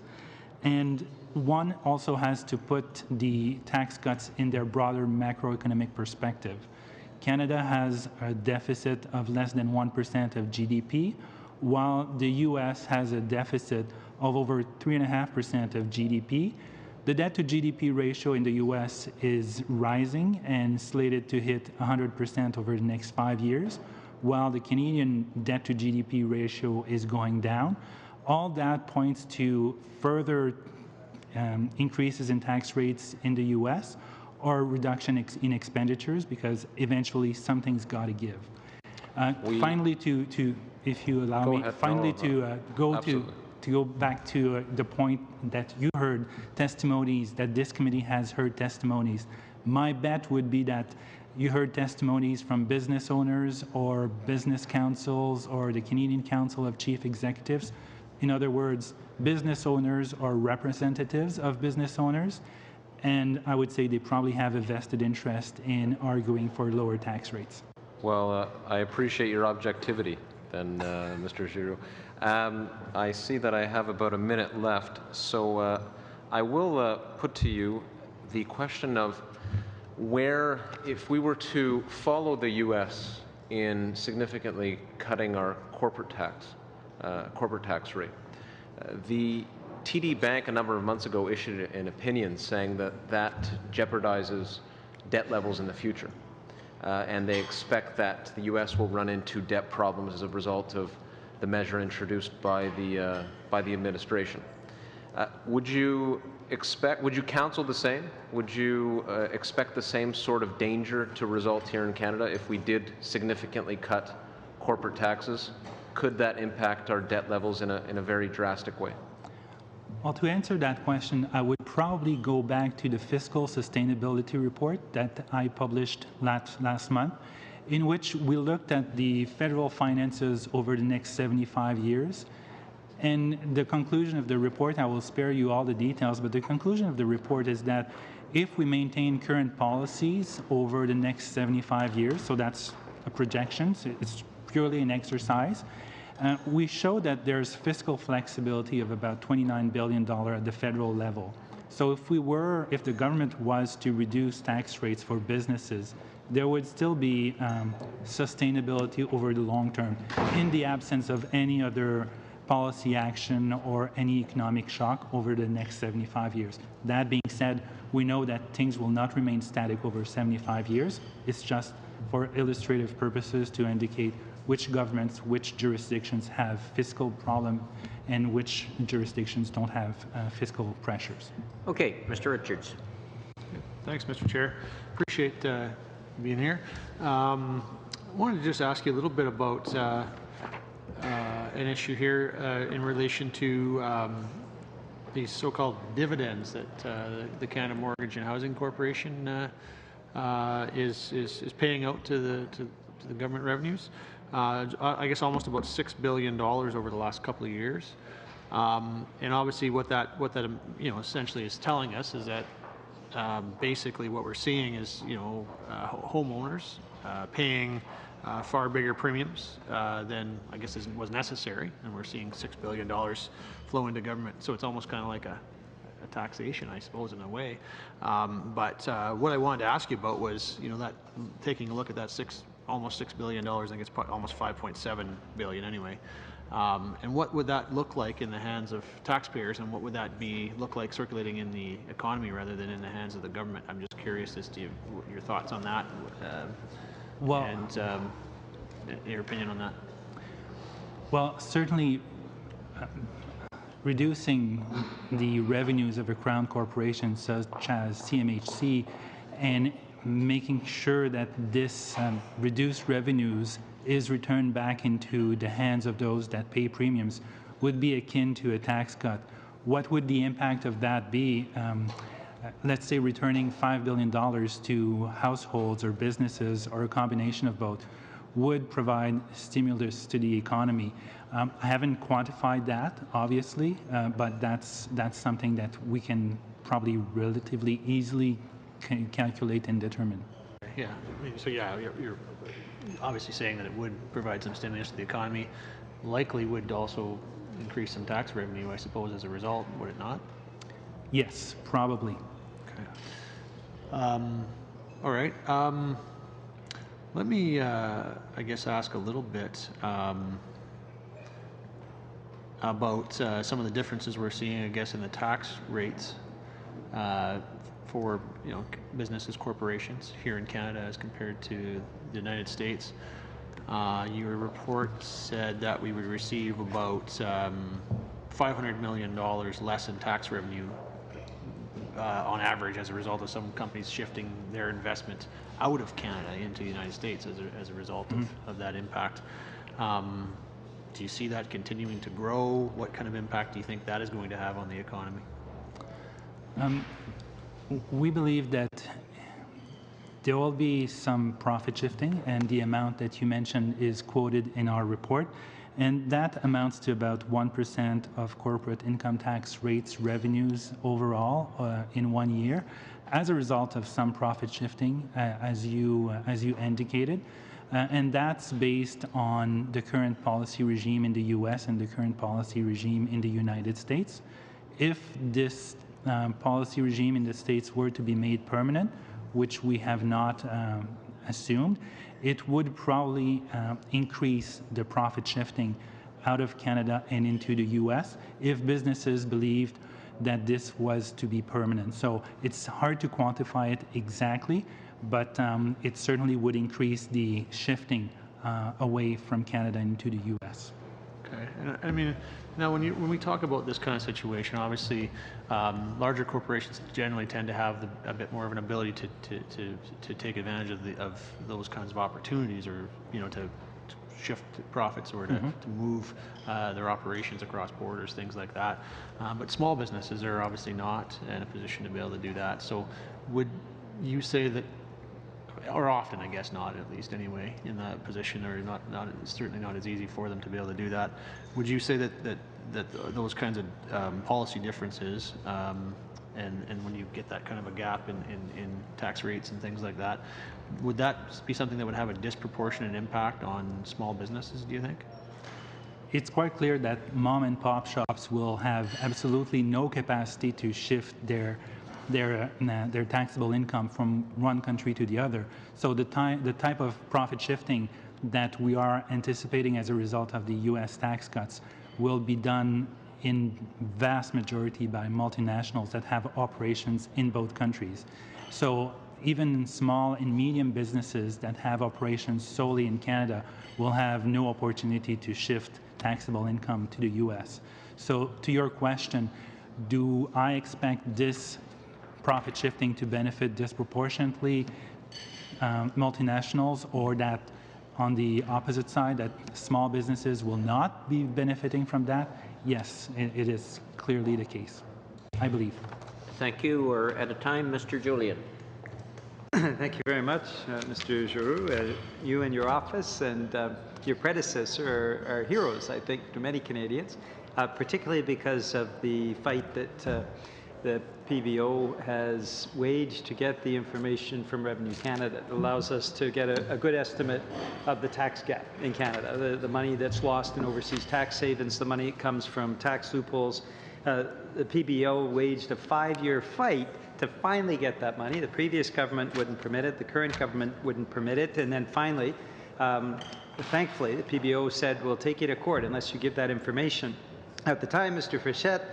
And one also has to put the tax cuts in their broader macroeconomic perspective. Canada has a deficit of less than 1% of GDP, while the U.S. has a deficit of over 3.5% of GDP. The debt-to-GDP ratio in the U.S. is rising and slated to hit 100% over the next 5 years, while the Canadian debt-to-GDP ratio is going down. All that points to further increases in tax rates in the U.S. or reduction in expenditures, because eventually something's got to give. Finally, if you allow me, to go back to the point that you heard testimonies, that this committee has heard testimonies. My bet would be that you heard testimonies from business owners or business councils or the Canadian Council of Chief Executives. In other words, business owners or representatives of business owners. And I would say they probably have a vested interest in arguing for lower tax rates. Well, I appreciate your objectivity then, Mr. Giroux. I see that I have about a minute left, so I will put to you the question of where, if we were to follow the U.S. in significantly cutting our corporate tax rate, the TD Bank a number of months ago issued an opinion saying that jeopardizes debt levels in the future. And they expect that the U.S. will run into debt problems as a result of the measure introduced by the administration. Would you counsel the same? Would you expect the same sort of danger to result here in Canada if we did significantly cut corporate taxes? Could that impact our debt levels in a very drastic way? Well, to answer that question, I would probably go back to the fiscal sustainability report that I published last month, in which we looked at the federal finances over the next 75 years. And the conclusion of the report, I will spare you all the details, but the conclusion of the report is that if we maintain current policies over the next 75 years, so that's a projection, so it's purely an exercise, we show that there's fiscal flexibility of about $29 billion at the federal level. So if the government was to reduce tax rates for businesses, there would still be sustainability over the long term in the absence of any other policy action or any economic shock over the next 75 years. That being said, we know that things will not remain static over 75 years. It's just for illustrative purposes to indicate which governments, which jurisdictions have fiscal problem and which jurisdictions don't have fiscal pressures. Okay, Mr. Richards. Thanks, Mr. Chair. Appreciate being here. I wanted to just ask you a little bit about an issue here in relation to these so-called dividends that the Canada Mortgage and Housing Corporation is paying out to the government revenues. I guess almost about $6 billion over the last couple of years. And obviously what that essentially is telling us is that basically what we're seeing is homeowners paying far bigger premiums than I guess was necessary, and we're seeing $6 billion flow into government. So it's almost kind of like a taxation, I suppose, in a way. But what I wanted to ask you about was, that taking a look at that almost $6 billion, I think it's almost $5.7 billion anyway. And what would that look like in the hands of taxpayers, and what would that look like circulating in the economy rather than in the hands of the government? I'm just curious as to your thoughts on that, and your opinion on that. Well, certainly reducing the revenues of a crown corporation such as CMHC and making sure that this reduced revenues is returned back into the hands of those that pay premiums would be akin to a tax cut. What would the impact of that be? Let's say returning $5 billion to households or businesses, or a combination of both, would provide stimulus to the economy. I haven't quantified that, obviously, but that's something that we can probably relatively easily calculate and determine. Yeah. So you're obviously saying that it would provide some stimulus to the economy. Likely would also increase some tax revenue, I suppose, as a result. Would it not? Yes, probably. Okay. All right. Let me, I guess, ask a little bit about some of the differences we're seeing, I guess, in the tax rates for businesses, corporations here in Canada as compared to the United States. Your report said that we would receive about $500 million less in tax revenue on average as a result of some companies shifting their investment out of Canada into the United States as a result of that impact. Do you see that continuing to grow? What kind of impact do you think that is going to have on the economy? We believe that there will be some profit shifting, and the amount that you mentioned is quoted in our report, and that amounts to about 1% of corporate income tax rates revenues overall in 1 year, as a result of some profit shifting, as you indicated, and that's based on the current policy regime in the U.S. and the current policy regime in the United States. If this policy regime in the States were to be made permanent, which we have not assumed, it would probably increase the profit shifting out of Canada and into the U.S. if businesses believed that this was to be permanent. So it's hard to quantify it exactly, but it certainly would increase the shifting away from Canada into the U.S. Okay. And I mean, now when we talk about this kind of situation, obviously, larger corporations generally tend to have a bit more of an ability to take advantage of those kinds of opportunities, or to shift profits, or to move their operations across borders, things like that. But small businesses are obviously not in a position to be able to do that. So would you say that, or often, I guess not, at least anyway, in that position, or certainly not as easy for them to be able to do that. Would you say that those kinds of policy differences, and when you get that kind of a gap in tax rates and things like that, would that be something that would have a disproportionate impact on small businesses, do you think? It's quite clear that mom and pop shops will have absolutely no capacity to shift their taxable income from one country to the other. So the type of profit shifting that we are anticipating as a result of the U.S. tax cuts will be done in vast majority by multinationals that have operations in both countries. So even small and medium businesses that have operations solely in Canada will have no opportunity to shift taxable income to the U.S. So to your question, do I expect this profit shifting to benefit disproportionately multinationals, or that on the opposite side, that small businesses will not be benefiting from that? Yes, it is clearly the case, I believe. Thank you. We're at a time. Mr. Julian. Thank you very much, Mr. Giroux. You and your office and your predecessor are heroes, I think, to many Canadians, particularly because of the fight that the PBO has waged to get the information from Revenue Canada. It allows us to get a good estimate of the tax gap in Canada, the money that's lost in overseas tax havens, the money that comes from tax loopholes. The PBO waged a 5-year fight to finally get that money. The previous government wouldn't permit it. The current government wouldn't permit it. And then finally, thankfully, the PBO said, we'll take you to court unless you give that information. At the time, Mr. Frechette,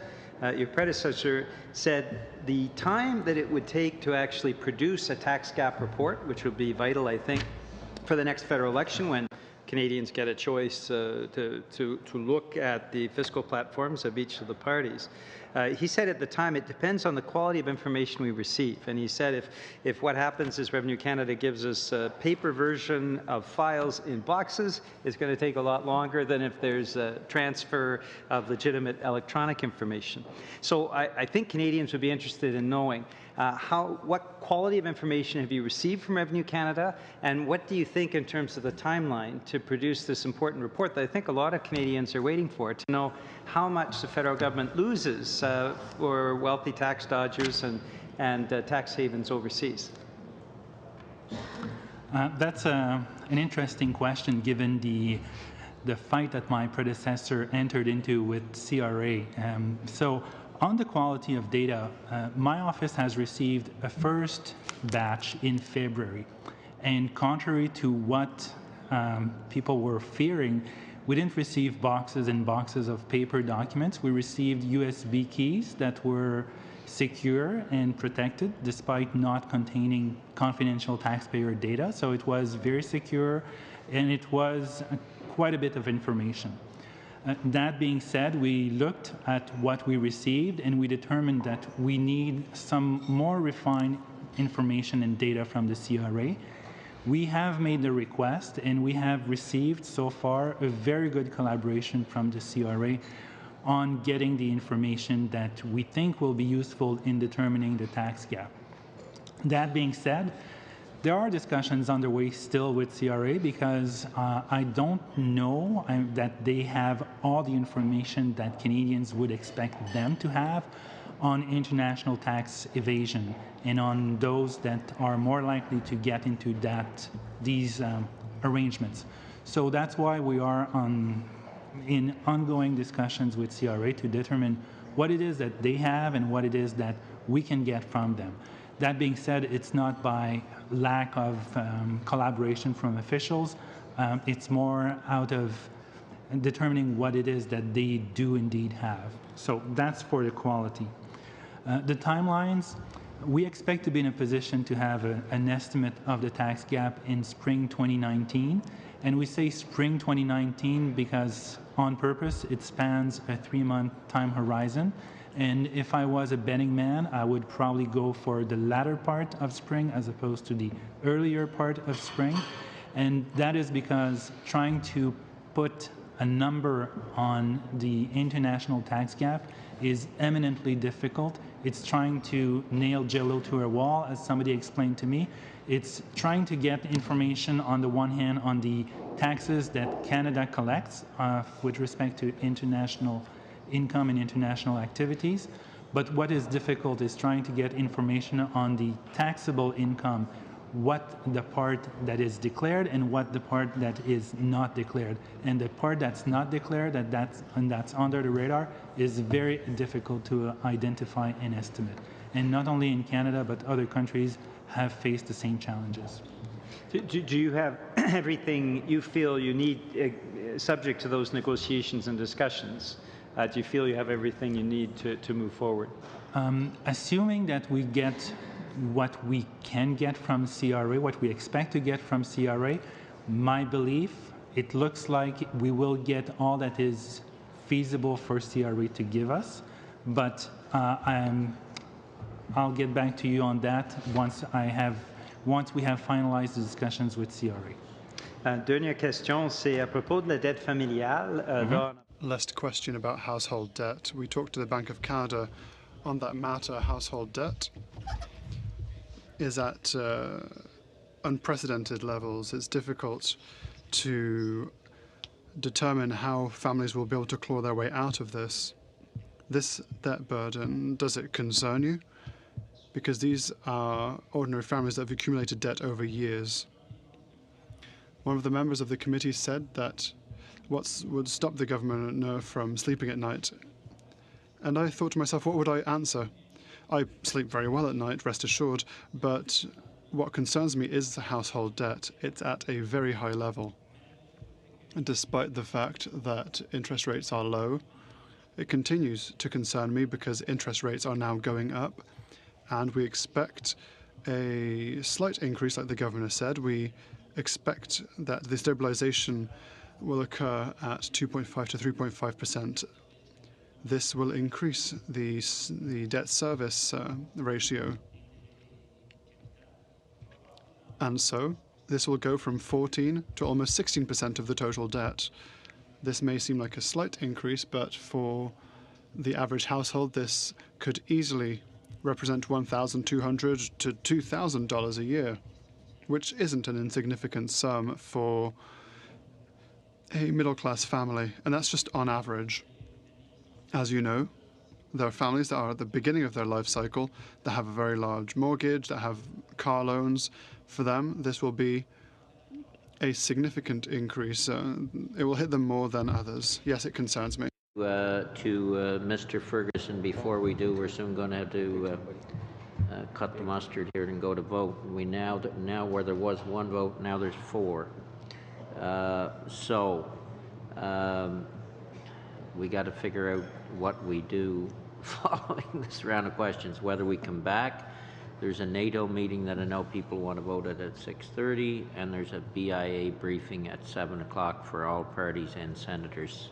your predecessor, said the time that it would take to actually produce a tax gap report, which would be vital, I think, for the next federal election when Canadians get a choice to look at the fiscal platforms of each of the parties. He said at the time it depends on the quality of information we receive. And he said if what happens is Revenue Canada gives us a paper version of files in boxes, it's going to take a lot longer than if there's a transfer of legitimate electronic information. So I think Canadians would be interested in knowing what quality of information have you received from Revenue Canada, and what do you think in terms of the timeline to produce this important report that I think a lot of Canadians are waiting for, to know how much the federal government loses for wealthy tax dodgers and tax havens overseas? That's an interesting question, given the fight that my predecessor entered into with CRA. So on the quality of data, my office has received a first batch in February. And contrary to what people were fearing, we didn't receive boxes and boxes of paper documents. We received USB keys that were secure and protected despite not containing confidential taxpayer data. So it was very secure, and it was quite a bit of information. That being said, we looked at what we received, and we determined that we need some more refined information and data from the CRA. We have made the request, and we have received so far a very good collaboration from the CRA on getting the information that we think will be useful in determining the tax gap. That being said, there are discussions underway still with CRA because I don't know that they have all the information that Canadians would expect them to have on international tax evasion and on those that are more likely to get into these arrangements. So that's why we are in ongoing discussions with CRA to determine what it is that they have and what it is that we can get from them. That being said, it's not by lack of collaboration from officials. It's more out of determining what it is that they do indeed have. So that's for the quality. The timelines, we expect to be in a position to have an estimate of the tax gap in spring 2019. And we say spring 2019 because on purpose. It spans a 3-month time horizon. And if I was a betting man, I would probably go for the latter part of spring as opposed to the earlier part of spring. And that is because trying to put a number on the international tax gap is eminently difficult. It's trying to nail Jell-O to a wall, as somebody explained to me. It's trying to get information on the one hand on the taxes that Canada collects with respect to international income and international activities. But what is difficult is trying to get information on the taxable income, what the part that is declared and what the part that is not declared. And the part that's not declared, that's under the radar, is very difficult to identify and estimate. And not only in Canada, but other countries have faced the same challenges. Do you have everything you feel you need, subject to those negotiations and discussions? Do you feel you have everything you need to move forward? Assuming that we get what we can get from CRA, what we expect to get from CRA, my belief, it looks like we will get all that is feasible for CRA to give us, but I'll get back to you on that once we have finalized the discussions with CRA. Dernière question, c'est à propos de la dette familiale. Last question about household debt. We talked to the Bank of Canada on that matter. Household debt is at unprecedented levels. It's difficult to determine how families will be able to claw their way out of this. This debt burden, does it concern you? Because these are ordinary families that have accumulated debt over years. One of the members of the committee said that what would stop the government from sleeping at night? And I thought to myself, what would I answer? I sleep very well at night, rest assured, but what concerns me is the household debt. It's at a very high level. And despite the fact that interest rates are low, it continues to concern me because interest rates are now going up, and we expect a slight increase, like the governor said. We expect that the stabilization will occur at 2.5 to 3.5%. This will increase the debt service ratio. And so this will go from 14 to almost 16% of the total debt. This may seem like a slight increase, but for the average household, this could easily represent $1,200 to $2,000 a year, which isn't an insignificant sum for a middle-class family, and that's just on average. As you know, there are families that are at the beginning of their life cycle, that have a very large mortgage, that have car loans. For them, this will be a significant increase. It will hit them more than others. Yes, it concerns me. To Mr. Ferguson, before we do, we're soon going to have to cut the mustard here and go to vote. We now where there was one vote, now there's 4. We got to figure out what we do following this round of questions, whether we come back. There's a NATO meeting that I know people want to vote at 6:30, and there's a BIA briefing at 7 o'clock for all parties and senators.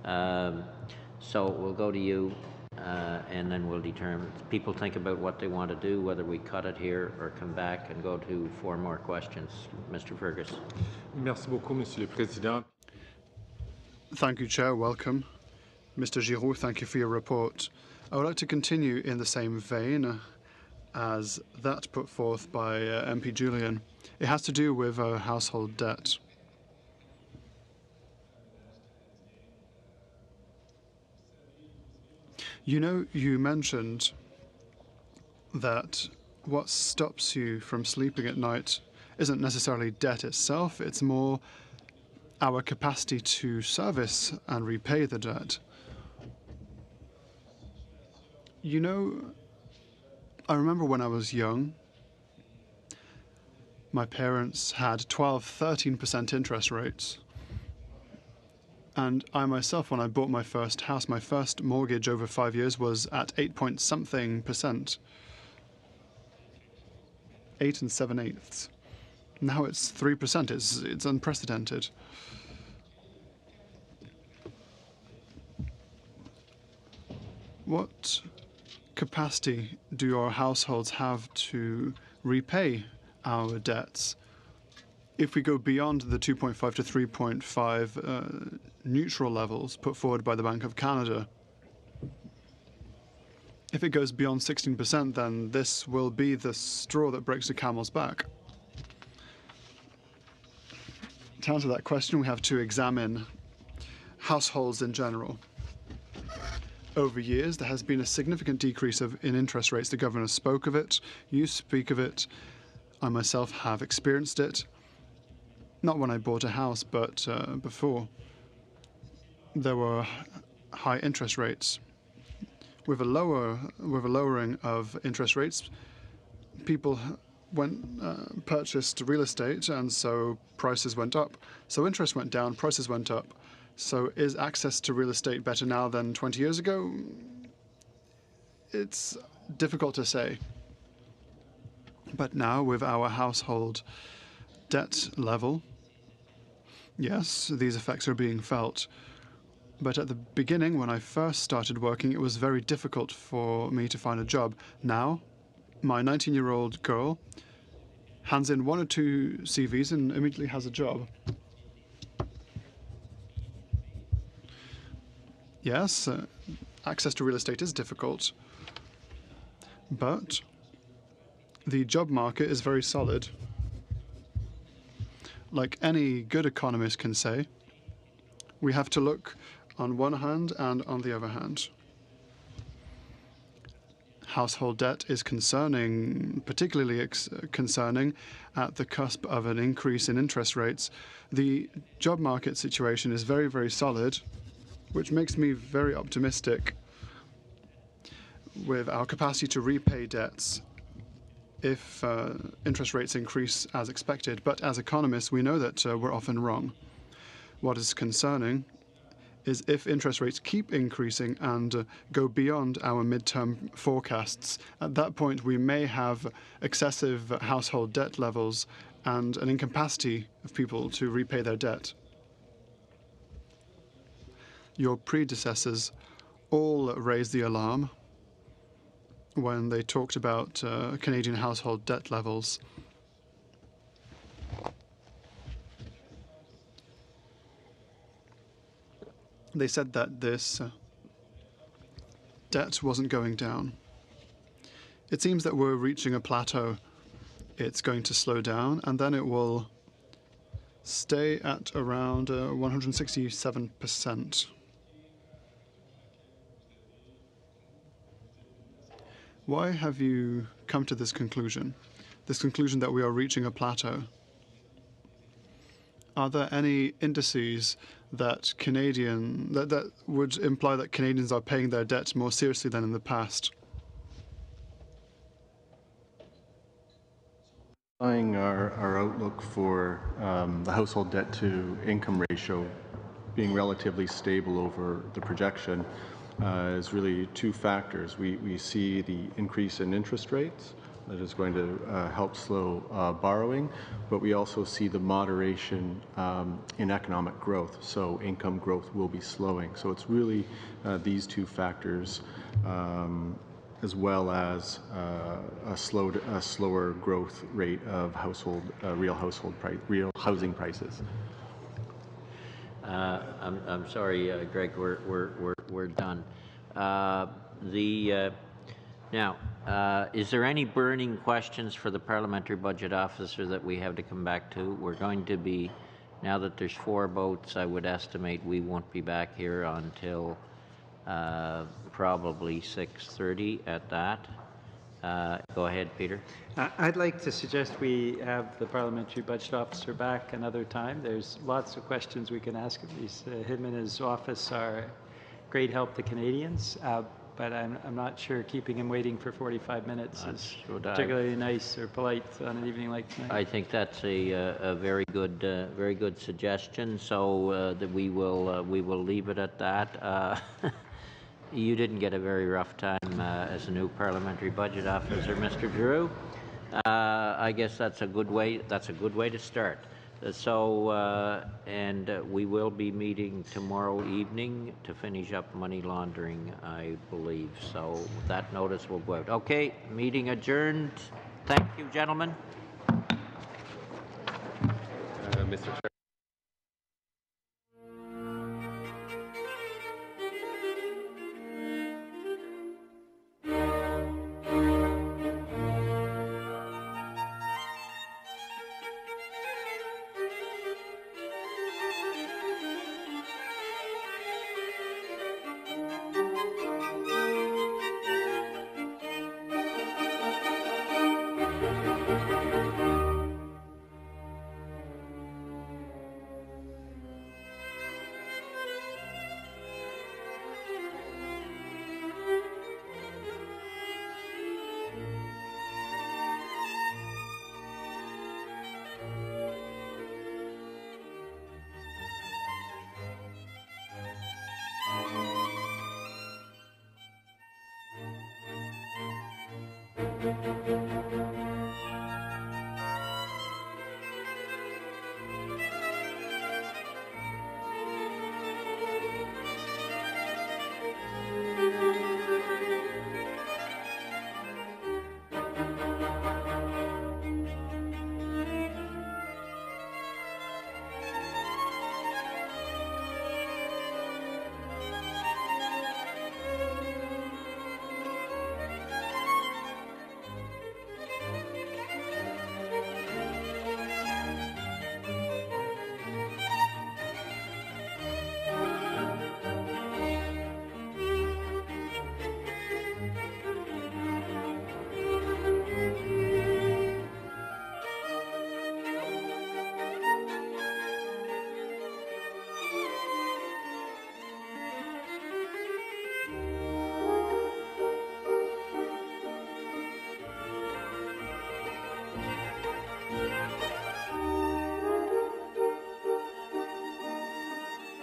So we'll go to you, and then we'll determine. People think about what they want to do, whether we cut it here or come back and go to 4 more questions. Mr. Fergus. Merci beaucoup, Monsieur le Président. Thank you, Chair. Welcome. Mr. Giroux, thank you for your report. I would like to continue in the same vein as that put forth by MP Julian. It has to do with household debt. You know, you mentioned that what stops you from sleeping at night isn't necessarily debt itself, it's more our capacity to service and repay the debt. You know, I remember when I was young, my parents had 12–13% interest rates. And I myself, when I bought my first house, my first mortgage over 5 years was at 8-point-something%. 8 7/8. Now it's 3%. It's unprecedented. What capacity do our households have to repay our debts? If we go beyond the 2.5 to 3.5 neutral levels put forward by the Bank of Canada, if it goes beyond 16%, then this will be the straw that breaks the camel's back. To answer that question, we have to examine households in general. Over years, there has been a significant decrease in interest rates. The governor spoke of it. You speak of it. I myself have experienced it. Not when I bought a house, but before. There were high interest rates. With a lowering of interest rates, people purchased real estate, and so prices went up. So interest went down, prices went up. So is access to real estate better now than 20 years ago? It's difficult to say. But now, with our household debt level, yes, these effects are being felt. But at the beginning, when I first started working, it was very difficult for me to find a job. Now, my 19-year-old girl hands in 1 or 2 CVs and immediately has a job. Yes, access to real estate is difficult, but the job market is very solid. Like any good economist can say, we have to look on one hand and on the other hand. Household debt is concerning, particularly concerning at the cusp of an increase in interest rates. The job market situation is very, very solid, which makes me very optimistic with our capacity to repay debts if interest rates increase as expected. But as economists, we know that we're often wrong. What is concerning is if interest rates keep increasing and go beyond our midterm forecasts. At that point, we may have excessive household debt levels and an incapacity of people to repay their debt. Your predecessors all raised the alarm when they talked about Canadian household debt levels. They said that this debt wasn't going down. It seems that we're reaching a plateau. It's going to slow down, and then it will stay at around 167%. Why have you come to this conclusion that we are reaching a plateau? Are there any indices that that would imply that Canadians are paying their debts more seriously than in the past? Our outlook for the household debt to income ratio being relatively stable over the projection is really 2 factors. We see the increase in interest rates that is going to help slow borrowing, but we also see the moderation in economic growth, so income growth will be slowing. So it's really these 2 factors, as well as a slower growth rate of real housing prices. I'm sorry, Greg. We're done. Now, is there any burning questions for the parliamentary budget officer that we have to come back to? We're going to be, now that there's 4 votes, I would estimate we won't be back here until probably 6:30 at that. Go ahead, Peter. I'd like to suggest we have the parliamentary budget officer back another time. There's lots of questions we can ask him. Him and his office are great help to Canadians, but I'm not sure keeping him waiting for 45 minutes is particularly nice or polite on an evening like tonight. I think that's a very good suggestion. So that we will leave it at that. You didn't get a very rough time as a new parliamentary budget officer, Mr. Drew. I guess that's a good way. That's a good way to start. We will be meeting tomorrow evening to finish up money laundering, I believe. So that notice will go out. Okay, meeting adjourned. Thank you, gentlemen. Mr. Chair.